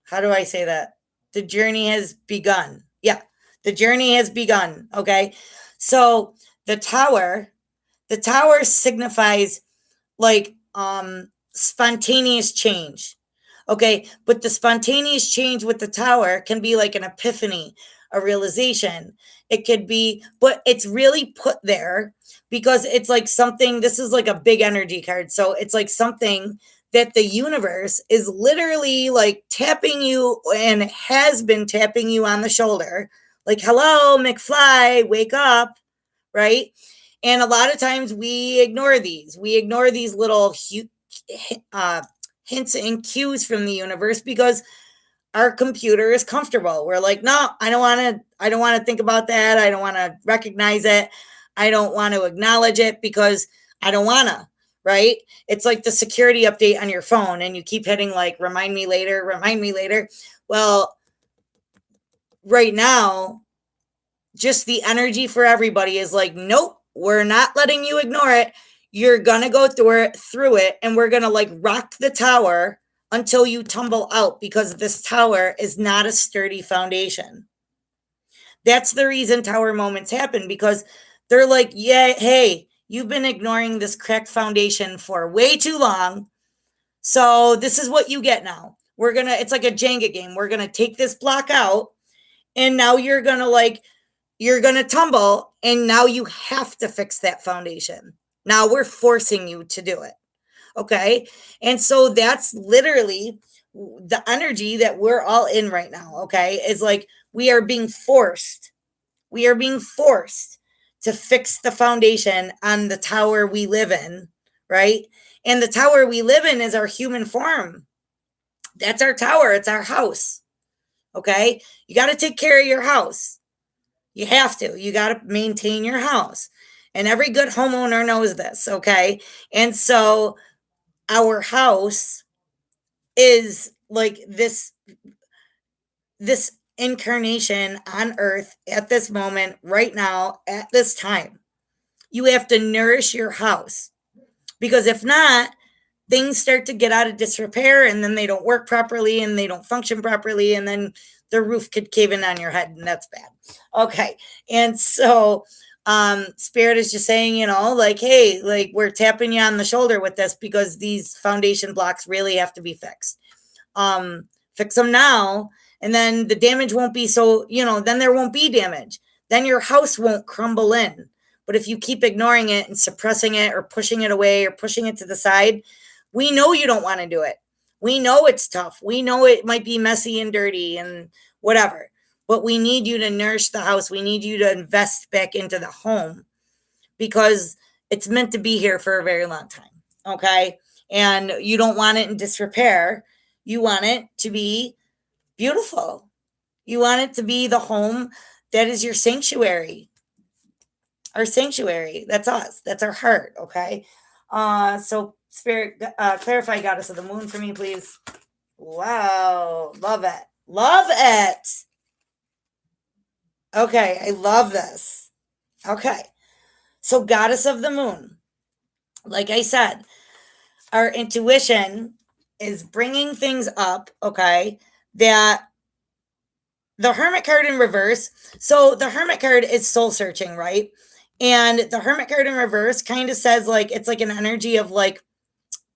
How do I say that? The journey has begun. Yeah, the journey has begun. Okay. So the tower, The tower signifies like spontaneous change. Okay, but the spontaneous change with the tower can be like an epiphany, a realization. It could be, but it's really put there because it's like something, this is like a big energy card. So it's like something that the universe is literally like tapping you and has been tapping you on the shoulder. Like, hello, McFly, wake up, right? And a lot of times we ignore these. We ignore these little uh, hints and cues from the universe because our computer is comfortable. We're like, no, I don't want to. I don't want to think about that. I don't want to recognize it. I don't want to acknowledge it because I don't want to. Right? It's like the security update on your phone, and you keep hitting like remind me later, remind me later. Well, right now, just the energy for everybody is like, nope, we're not letting you ignore it. You're gonna go through it, and we're gonna like rock the tower until you tumble out because this tower is not a sturdy foundation. That's the reason tower moments happen because they're like, yeah, hey, you've been ignoring this cracked foundation for way too long. So this is what you get now. It's like a Jenga game. We're gonna take this block out, and now you're going to tumble, and now you have to fix that foundation. Now we're forcing you to do it. Okay. And so that's literally the energy that we're all in right now. Okay. Is like we are being forced. We are being forced to fix the foundation on the tower we live in. Right. And the tower we live in is our human form. That's our tower. It's our house. Okay. You got to take care of your house. You have to. You got to maintain your house. And every good homeowner knows this, okay? And so our house is like this incarnation on earth at this moment right now at this time. You have to nourish your house because if not, things start to get out of disrepair and then they don't work properly and they don't function properly and then the roof could cave in on your head and that's bad. Okay. And so spirit is just saying, like, hey, like we're tapping you on the shoulder with this because these foundation blocks really have to be fixed. Fix them now and then the damage won't be so, then there won't be damage. Then your house won't crumble in. But if you keep ignoring it and suppressing it or pushing it away or pushing it to the side, we know you don't want to do it. We know it's tough. We know it might be messy and dirty and whatever. But we need you to nourish the house. We need you to invest back into the home because it's meant to be here for a very long time. Okay. And you don't want it in disrepair. You want it to be beautiful. You want it to be the home that is your sanctuary. Our sanctuary. That's us. That's our heart. Okay. So spirit, clarify goddess of the moon for me, please. Wow. Love it. Love it. Okay. I love this. Okay. So goddess of the moon, like I said, our intuition is bringing things up. Okay. That the hermit card in reverse. So the hermit card is soul searching, right? And the hermit card in reverse kind of says like, it's like an energy of like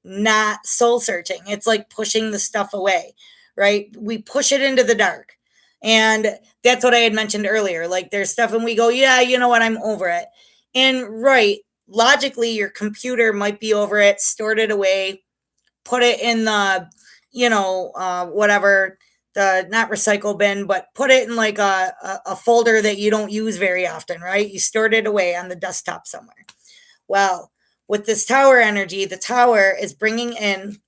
not soul searching. It's like pushing the stuff away, right? We push it into the dark. And that's what I had mentioned earlier. Like there's stuff and we go, yeah, you know what? I'm over it. And right, logically, your computer might be over it, stored it away, put it in the, whatever, the not recycle bin, but put it in like a folder that you don't use very often, right? You stored it away on the desktop somewhere. Well, with this tower energy, the tower is bringing in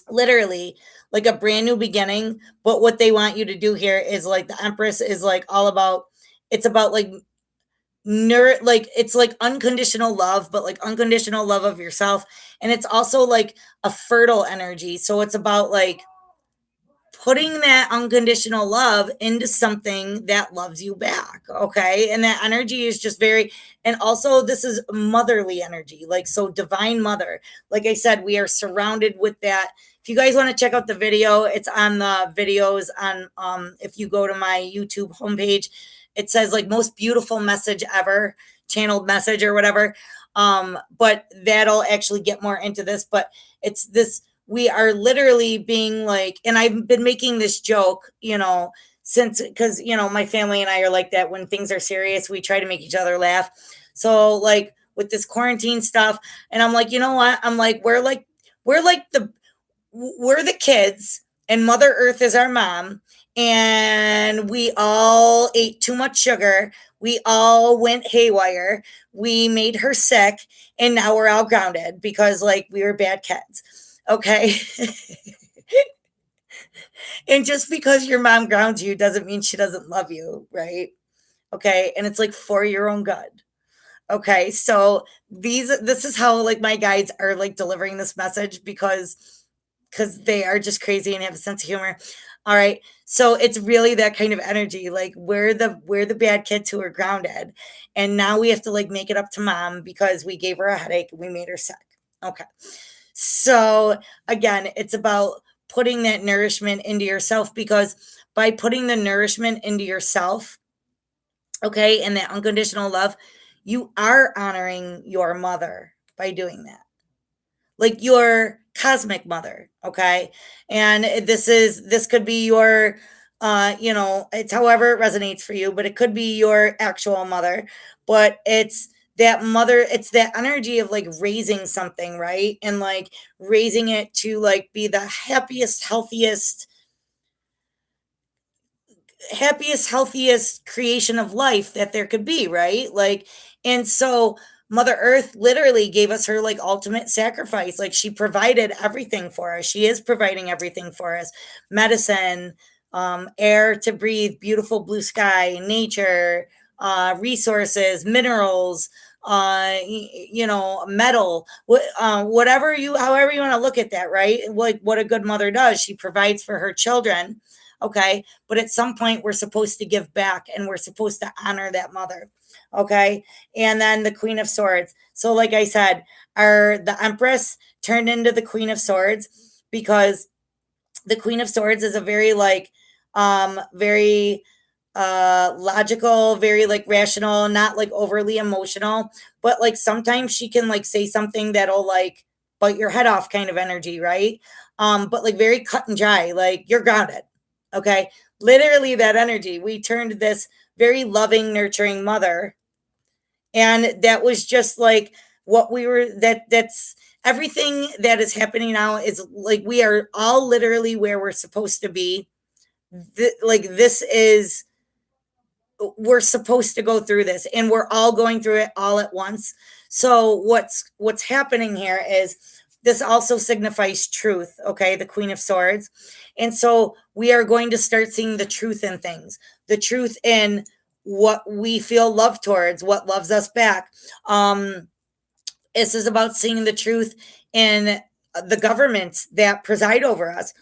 literally like a brand new beginning. But what they want you to do here is like the Empress is like all about, it's about like like it's like unconditional love, but like unconditional love of yourself. And it's also like a fertile energy. So it's about like putting that unconditional love into something that loves you back. Okay. And that energy is just very, and also this is motherly energy, like, so divine mother. Like I said, we are surrounded with that. If you guys want to check out the video, it's on the videos on, if you go to my YouTube homepage, it says like most beautiful message ever, channeled message or whatever. But that'll actually get more into this. But it's this, we are literally being like, and I've been making this joke, since, because, my family and I are like that. When things are serious, we try to make each other laugh. So, like, with this quarantine stuff, and I'm like, you know what? I'm like, we're like we're the kids, and Mother Earth is our mom, and we all ate too much sugar. We all went haywire. We made her sick, and now we're all grounded because, like, we were bad kids. Okay. And just because your mom grounds you doesn't mean she doesn't love you, right? Okay. And it's like for your own good. Okay, so this is how, like, my guides are like delivering this message, because they are just crazy and have a sense of humor. All right. So it's really that kind of energy. Like, we're the bad kids who are grounded. And now we have to, like, make it up to mom because we gave her a headache and we made her sick. Okay. So again, it's about putting that nourishment into yourself, because by putting the nourishment into yourself, okay, and that unconditional love, you are honoring your mother by doing that, like your cosmic mother. Okay. And this could be your, it's however it resonates for you, but it could be your actual mother. But it's that mother, it's that energy of, like, raising something, right? And, like, raising it to, like, be the happiest, healthiest creation of life that there could be, right? Like, and so Mother Earth literally gave us her, like, ultimate sacrifice. Like, she provided everything for us. She is providing everything for us: medicine, air to breathe, beautiful blue sky, nature, resources, minerals, metal, however you want to look at that, right? Like, what a good mother does, she provides for her children. Okay. But at some point, we're supposed to give back, and we're supposed to honor that mother. Okay. And then the Queen of Swords. So, like I said, the Empress turned into the Queen of Swords, because the Queen of Swords is a very, like, very logical, very, like, rational, not, like, overly emotional, but, like, sometimes she can, like, say something that'll, like, bite your head off kind of energy, right? But, like, very cut and dry, like, you're grounded. Okay. Literally that energy. We turned this very loving, nurturing mother. And that was just like what we were, that's everything that is happening now is like we are all literally where we're supposed to be. Like, this is, we're supposed to go through this, and we're all going through it all at once. So what's happening here is, this also signifies truth. Okay, the Queen of Swords. And so we are going to start seeing the truth in things, the truth in what we feel love towards, what loves us back. This is about seeing the truth in the governments that preside over us.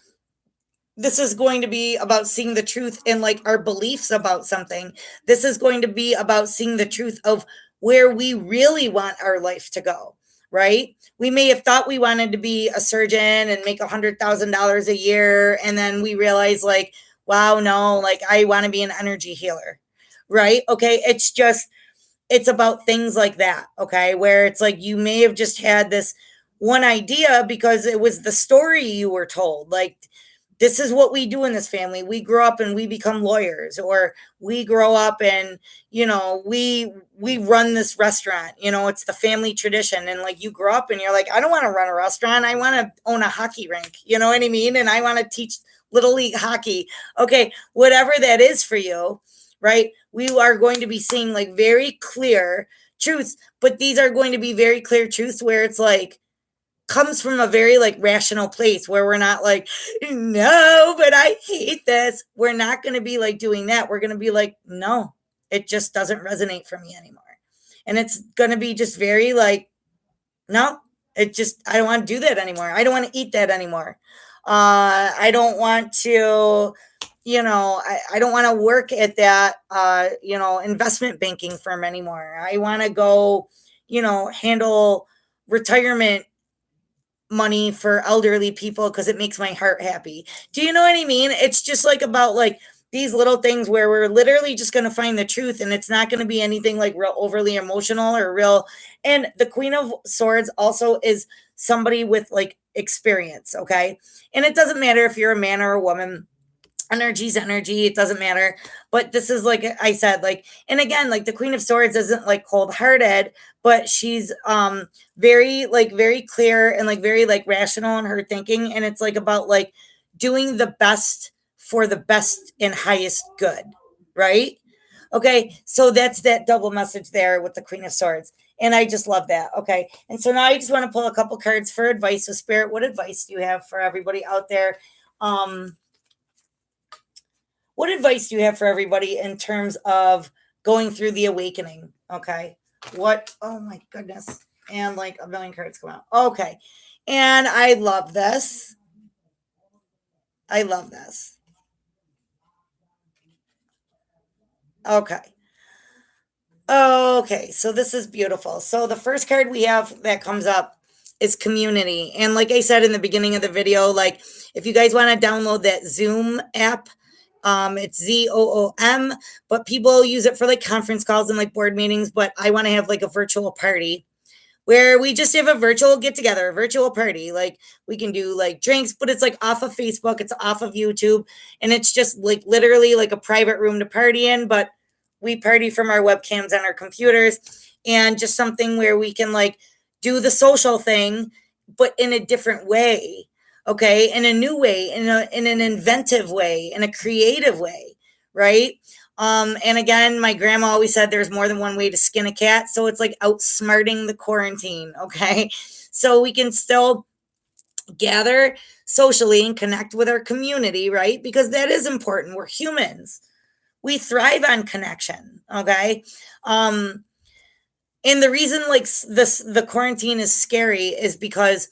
This is going to be about seeing the truth in, like, our beliefs about something. This is going to be about seeing the truth of where we really want our life to go, right? We may have thought we wanted to be a surgeon and make $100,000 a year, and then we realize, like, wow, no, like, I want to be an energy healer, right? Okay, it's about things like that. Okay, where it's like you may have just had this one idea because it was the story you were told, like, this is what we do in this family. We grow up and we become lawyers, or we grow up and, we run this restaurant. It's the family tradition. And, like, you grow up and you're like, I don't want to run a restaurant. I want to own a hockey rink. You know what I mean? And I want to teach little league hockey. Okay, whatever that is for you, right? We are going to be seeing, like, very clear truths, but these are going to be very clear truths where it's like, comes from a very, like, rational place, where we're not like, no, but I hate this. We're not going to be like doing that. We're going to be like, no, it just doesn't resonate for me anymore. And it's going to be just very like, no, I don't want to do that anymore. I don't want to eat that anymore. I don't want to, I don't want to work at that, investment banking firm anymore. I want to go, handle retirement money for elderly people because it makes my heart happy. Do you know what I mean? It's just like about, like, these little things where we're literally just going to find the truth, and it's not going to be anything like real overly emotional or real. And the Queen of Swords also is somebody with like experience, okay? And it doesn't matter if you're a man or a woman, energy's energy, it doesn't matter. But this is like I said, like, and again, like the Queen of Swords isn't like cold-hearted, but she's very clear and like very like rational in her thinking, and it's like about like doing the best for the best and highest good, right? Okay, so that's that double message there with the Queen of Swords. And I just love that. Okay. And so now I just want to pull a couple cards for advice. So, Spirit, what advice do you have for everybody out there? What advice do you have for everybody in terms of going through the awakening? Okay. What? Oh my goodness. And like a million cards come out. Okay. And I love this. I love this. Okay. Okay. So this is beautiful. So the first card we have that comes up is community. And like I said in the beginning of the video, like if you guys want to download that Zoom app, it's ZOOM, but people use it for like conference calls and like board meetings. But I want to have like a virtual party where we just have a virtual get together, a virtual party. Like we can do like drinks, but it's like off of Facebook, it's off of YouTube, and it's just like literally like a private room to party in, but we party from our webcams on our computers, and just something where we can like do the social thing, but in a different way. Okay, in a new way, in an inventive way, in a creative way, right? And again, my grandma always said there's more than one way to skin a cat. So it's like outsmarting the quarantine. Okay. So we can still gather socially and connect with our community, right? Because that is important. We're humans. We thrive on connection. Okay. And the reason like the quarantine is scary is because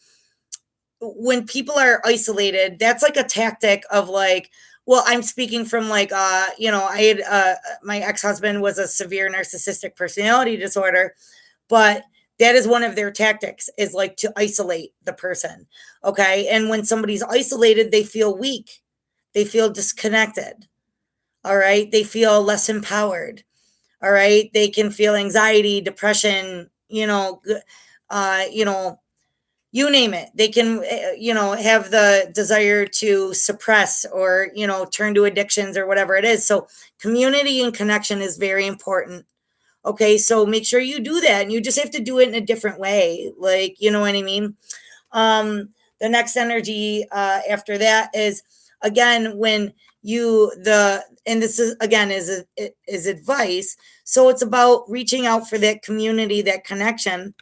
when people are isolated, that's like a tactic of like, well, I'm speaking from like I had my ex-husband was a severe narcissistic personality disorder, but that is one of their tactics, is like to isolate the person. Okay. And when somebody's isolated, they feel weak, they feel disconnected. All right. They feel less empowered. All right. They can feel anxiety, depression, you know, you name it. They can have the desire to suppress or turn to addictions or whatever it is. So community and connection is very important. Okay, so make sure you do that, and you just have to do it in a different way, like, you know what I mean. The next energy after that is, again, when and this is again is advice. So it's about reaching out for that community, that connection,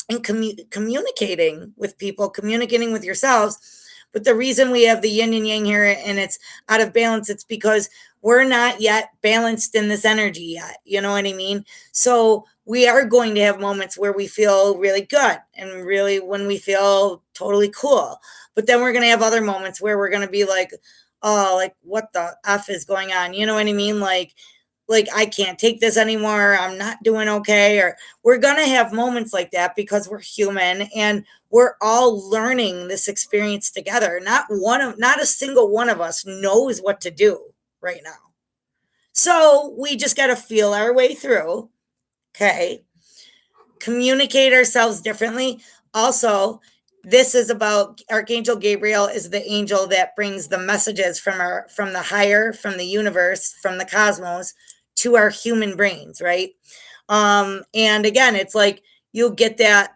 and communicating with people, communicating with yourselves. But the reason we have the yin and yang here and it's out of balance, it's because we're not yet balanced in this energy yet. You know what I mean? So we are going to have moments where we feel really good and really when we feel totally cool. But then we're going to have other moments where we're going to be like, oh, like what the F is going on? You know what I mean? Like I can't take this anymore, I'm not doing okay. Or we're going to have moments like that because we're human and we're all learning this experience together. Not a single one of us knows what to do right now. So we just got to feel our way through. Okay. Communicate ourselves differently. Also, this is about Archangel Gabriel is the angel that brings the messages from the higher, from the universe, from the cosmos to our human brains, right? And again, it's like you'll get that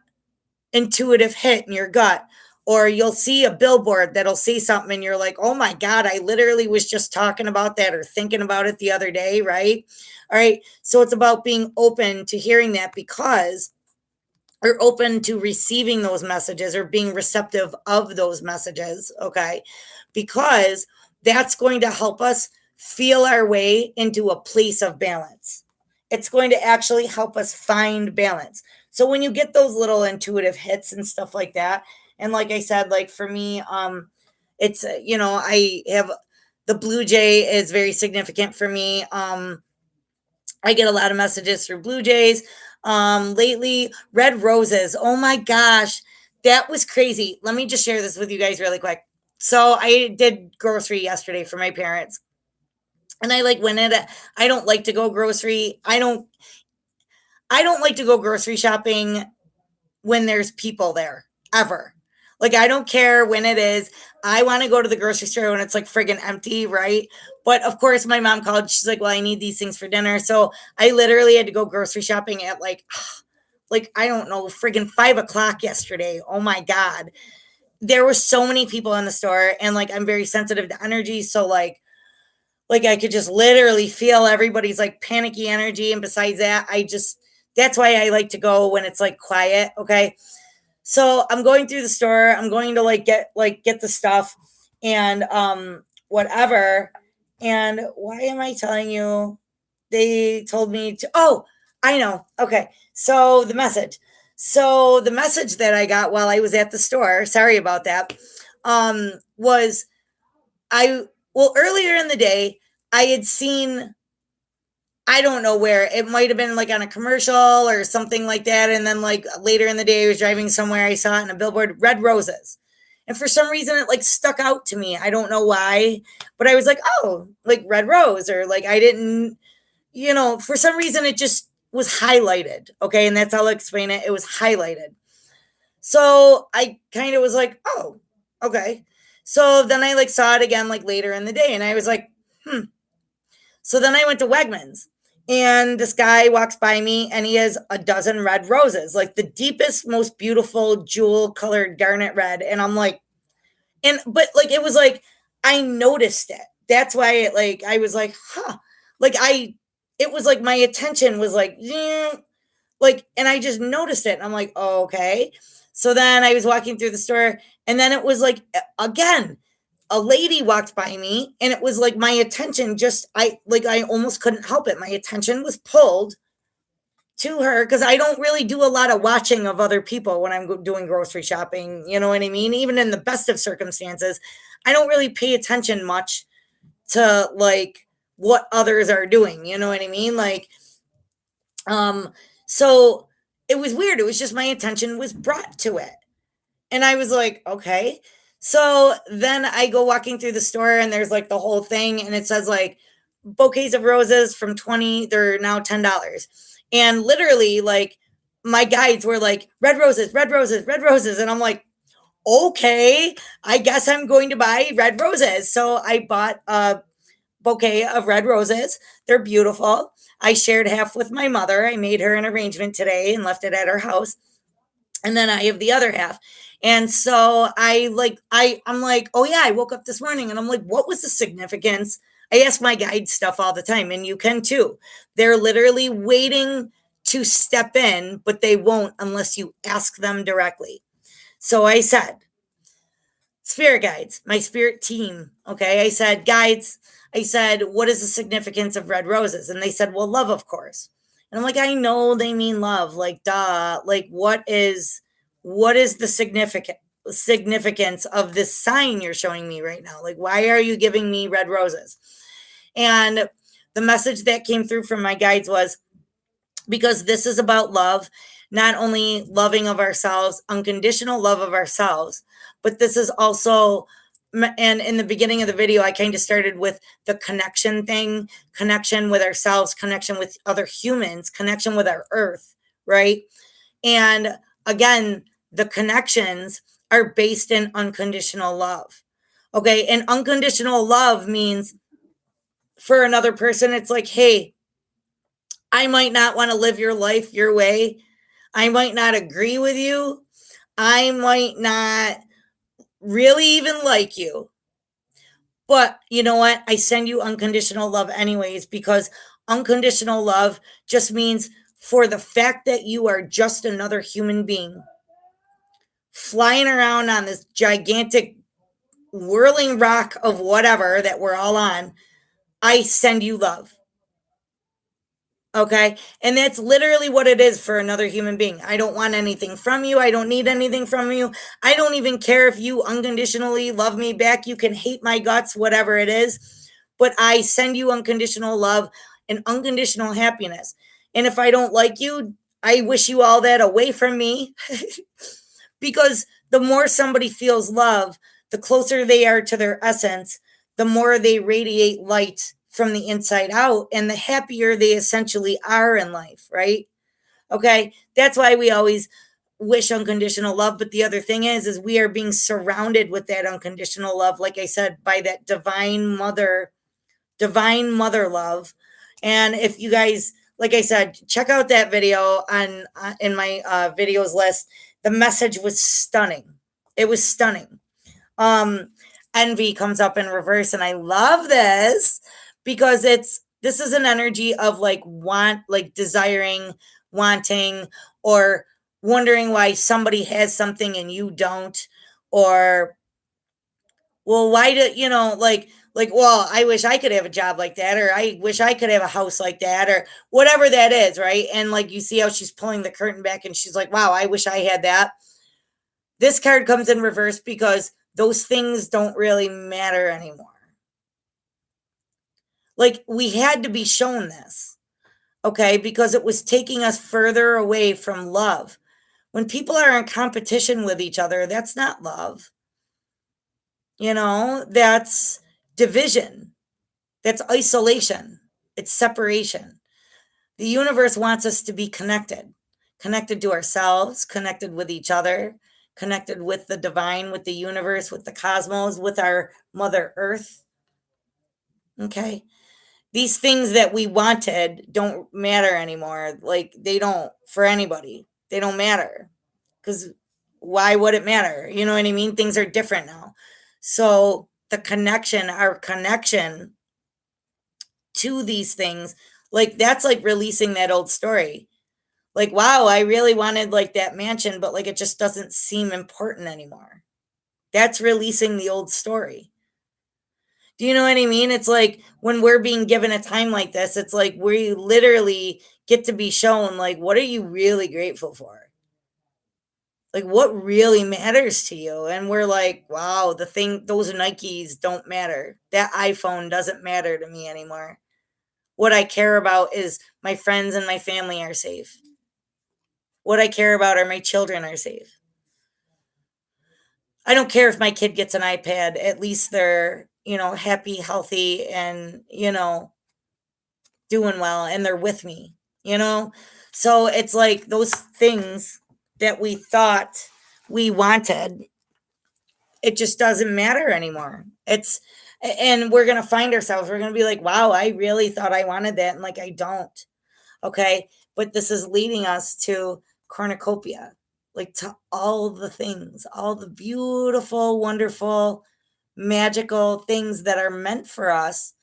intuitive hit in your gut, or you'll see a billboard that'll say something and you're like, oh my God, I literally was just talking about that or thinking about it the other day, right? All right. So it's about being open to hearing that, because or open to receiving those messages or being receptive of those messages. Okay. Because that's going to help us feel our way into a place of balance. It's going to actually help us find balance. So when you get those little intuitive hits and stuff like that, and like I said, like for me, it's, I have the Blue Jay is very significant for me. I get a lot of messages through Blue Jays. Lately, red roses. Oh my gosh, that was crazy. Let me just share this with you guys really quick. So I did grocery yesterday for my parents, And I like went in it. I don't like to go grocery shopping when there's people there ever. Like I don't care when it is. I want to go to the grocery store when it's like friggin' empty, right? But of course, my mom called. She's like, "Well, I need these things for dinner." So I literally had to go grocery shopping at like I don't know, friggin' 5 o'clock yesterday. Oh my god, there were so many people in the store, and like I'm very sensitive to energy, so like I could just literally feel everybody's like panicky energy. And besides that, that's why I like to go when it's like quiet. Okay. So I'm going through the store. I'm going to get the stuff and whatever. And why am I telling you? They told me to. Oh, I know. Okay. So the message that I got while I was at the store. Sorry about that. Was I well earlier in the day I had seen, I don't know where, it might have been like on a commercial or something like that. And then like later in the day, I was driving somewhere, I saw it on a billboard, red roses. And for some reason, it like stuck out to me. I don't know why, but I was like, oh, like red rose, or like I didn't, for some reason, it just was highlighted. Okay. And that's how I'll explain it. It was highlighted. So I kind of was like, oh, okay. So then I like saw it again like later in the day and I was like, hmm. So then I went to Wegmans and this guy walks by me and he has a dozen red roses, like the deepest, most beautiful jewel colored garnet red. And I'm like, but like, it was like, I noticed it. That's why I was like, huh. It was like my attention was like, yeah, like, and I just noticed it. And I'm like, oh, okay. So then I was walking through the store and then it was like, again, a lady walked by me and it was like my attention I almost couldn't help it. My attention was pulled to her because I don't really do a lot of watching of other people when I'm doing grocery shopping. You know what I mean? Even in the best of circumstances, I don't really pay attention much to like what others are doing. You know what I mean? Um, so it was weird. It was just my attention was brought to it. And I was like, okay. So then I go walking through the store and there's like the whole thing and it says like bouquets of roses from 20, they're now $10. And literally like my guides were like red roses, red roses, red roses. And I'm like, okay, I guess I'm going to buy red roses. So I bought a bouquet of red roses. They're beautiful. I shared half with my mother. I made her an arrangement today and left it at her house. And then I have the other half. And so I'm like, oh yeah, I woke up this morning and I'm like, what was the significance? I ask my guide stuff all the time, and you can too. They're literally waiting to step in, but they won't unless you ask them directly. So I said, spirit guides, my spirit team. Okay. I said, guides, I said, what is the significance of red roses? And they said, well, love, of course. And I'm like, I know they mean love. Like, duh. Like, what is the significance of this sign you're showing me right now? Like, why are you giving me red roses? And the message that came through from my guides was, because this is about love, not only loving of ourselves, unconditional love of ourselves, but this is also, and in the beginning of the video, I kind of started with the connection thing, connection with ourselves, connection with other humans, connection with our earth, right? And again, the connections are based in unconditional love. Okay. And unconditional love means for another person, it's like, hey, I might not want to live your life your way. I might not agree with you. I might not really even like you. But you know what? I send you unconditional love anyways, because unconditional love just means for the fact that you are just another human being flying around on this gigantic whirling rock of whatever that we're all on, I send you love. Okay. And that's literally what it is for another human being. I don't want anything from you. I don't need anything from you. I don't even care if you unconditionally love me back. You can hate my guts, whatever it is. But I send you unconditional love and unconditional happiness. And if I don't like you, I wish you all that away from me. Because the more somebody feels love, the closer they are to their essence, the more they radiate light from the inside out, and the happier they essentially are in life, right? Okay. That's why we always wish unconditional love. But the other thing is we are being surrounded with that unconditional love, like I said, by that divine mother love. And if you guys, like I said, check out that video on in my videos list. The message was stunning. It was stunning. um Envy comes up in reverse, and I love this because this is an energy of like like desiring, wanting, or wondering why somebody has something and you don't, or well, why do well, I wish I could have a job like that, or I wish I could have a house like that, or whatever that is, right? And like you see how she's pulling the curtain back and she's like, wow, I wish I had that. This card comes in reverse because those things don't really matter anymore. Like we had to be shown this, okay? Because it was taking us further away from love. When people are in competition with each other, that's not love. That's division. That's isolation. It's separation. The universe wants us to be connected, connected to ourselves, connected with each other, connected with the divine, with the universe, with the cosmos, with our Mother Earth. Okay. These things that we wanted don't matter anymore. Like they don't for anybody. They don't matter because why would it matter? You know what I mean? Things are different now. So our connection to these things, like that's like releasing that old story. Like, wow, I really wanted like that mansion, but like it just doesn't seem important anymore. That's releasing the old story. Do you know what I mean? It's like when we're being given a time like this, it's like we literally get to be shown like what are you really grateful for? Like what really matters to you? And we're like, wow, those Nikes don't matter. That iPhone doesn't matter to me anymore. What I care about is my friends and my family are safe. What I care about are my children are safe. I don't care if my kid gets an iPad. At least they're, happy, healthy, and, doing well, and they're with me, you know? So it's like those things that we thought we wanted, it just doesn't matter anymore. And we're going to find ourselves, we're going to be like, wow, I really thought I wanted that. And like, I don't. Okay. But this is leading us to cornucopia, like to all the things, all the beautiful, wonderful, magical things that are meant for us.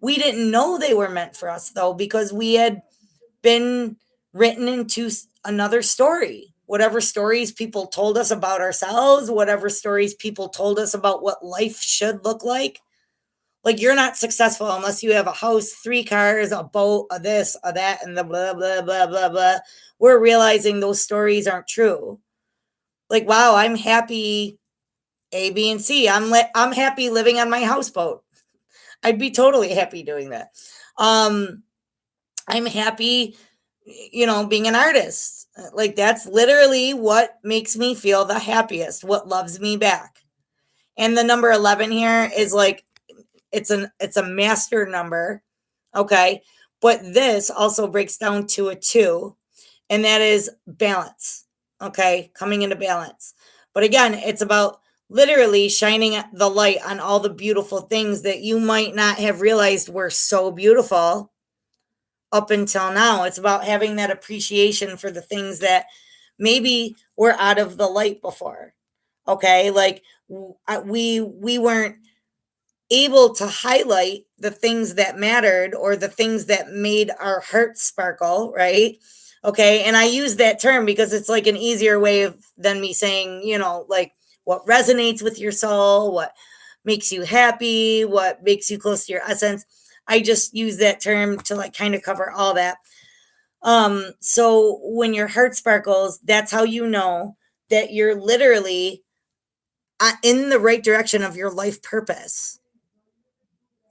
We didn't know they were meant for us though, because we had been written into another story. Whatever stories people told us about ourselves, whatever stories people told us about what life should look like. Like you're not successful unless you have a house, 3 cars, a boat, a this, a that, and the blah blah blah blah blah. We're realizing those stories aren't true. Like, wow, I'm happy A, B, and C. I'm happy living on my houseboat. I'd be totally happy doing that. I'm happy, being an artist. Like that's literally what makes me feel the happiest, what loves me back. And the number 11 here is like it's a master number, okay? But this also breaks down to a 2, and that is balance, okay? Coming into balance. But again, it's about literally shining the light on all the beautiful things that you might not have realized were so beautiful up until now. It's about having that appreciation for the things that maybe were out of the light before. Okay? Like we weren't able to highlight the things that mattered or the things that made our heart sparkle, right? Okay? And I use that term because it's like an easier way of than me saying, like what resonates with your soul, what makes you happy, what makes you close to your essence. I just use that term to like kind of cover all that. So when your heart sparkles, that's how you know that you're literally in the right direction of your life purpose.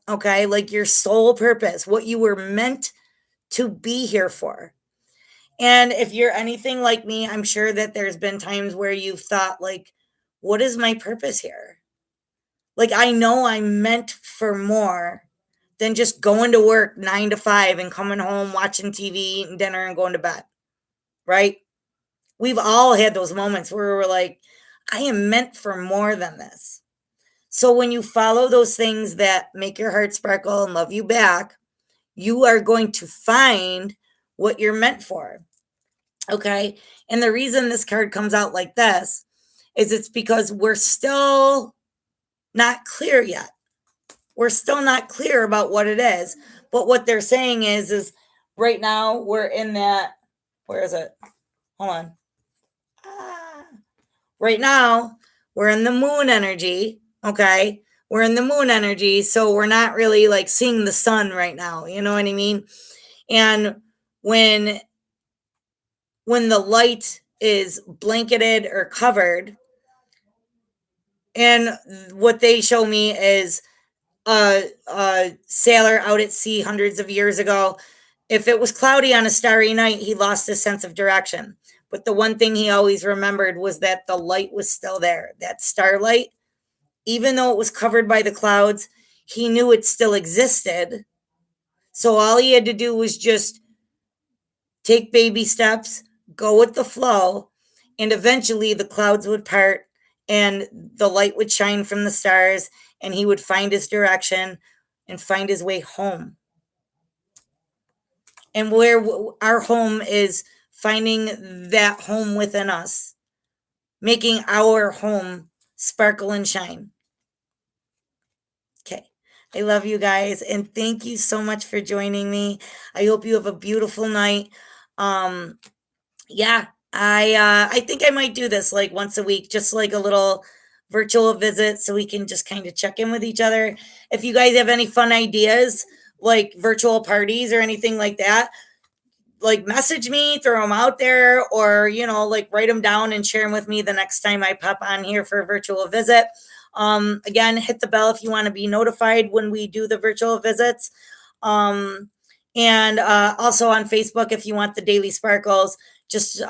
Okay, like your soul purpose, what you were meant to be here for. And if you're anything like me, I'm sure that there's been times where you've thought like, what is my purpose here? Like I know I'm meant for more than just going to work 9 to 5 and coming home, watching TV, eating dinner, and going to bed, right? We've all had those moments where we're like, I am meant for more than this. So when you follow those things that make your heart sparkle and love you back, you are going to find what you're meant for. Okay. And the reason this card comes out like this is it's because we're still not clear yet. We're still not clear about what it is. But what they're saying is right now we're in that, where is it? Hold on. Right now, we're in the moon energy. Okay. We're in the moon energy. So we're not really like seeing the sun right now. You know what I mean? And when the light is blanketed or covered, and what they show me is a sailor out at sea hundreds of years ago. If it was cloudy on a starry night, he lost his sense of direction. But the one thing he always remembered was that the light was still there. That starlight, even though it was covered by the clouds, he knew it still existed. So all he had to do was just take baby steps, go with the flow, and eventually the clouds would part and the light would shine from the stars and he would find his direction and find his way home. And where our home is finding that home within us, making our home sparkle and shine. Okay. I love you guys and thank you so much for joining me. I hope you have a beautiful night. Yeah, I think I might do this like once a week, just like a little virtual visit so we can just kind of check in with each other. If you guys have any fun ideas, like virtual parties or anything like that, like message me, throw them out there, or like write them down and share them with me the next time I pop on here for a virtual visit. Again, hit the bell if you want to be notified when we do the virtual visits. And also on Facebook, if you want the daily sparkles, just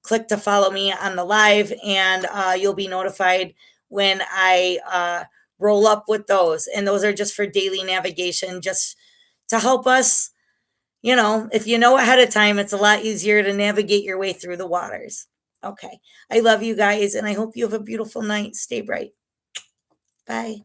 click to follow me on the live, and you'll be notified when I roll up with those. And those are just for daily navigation, just to help us. If you know ahead of time, it's a lot easier to navigate your way through the waters. Okay. I love you guys, and I hope you have a beautiful night. Stay bright. Bye.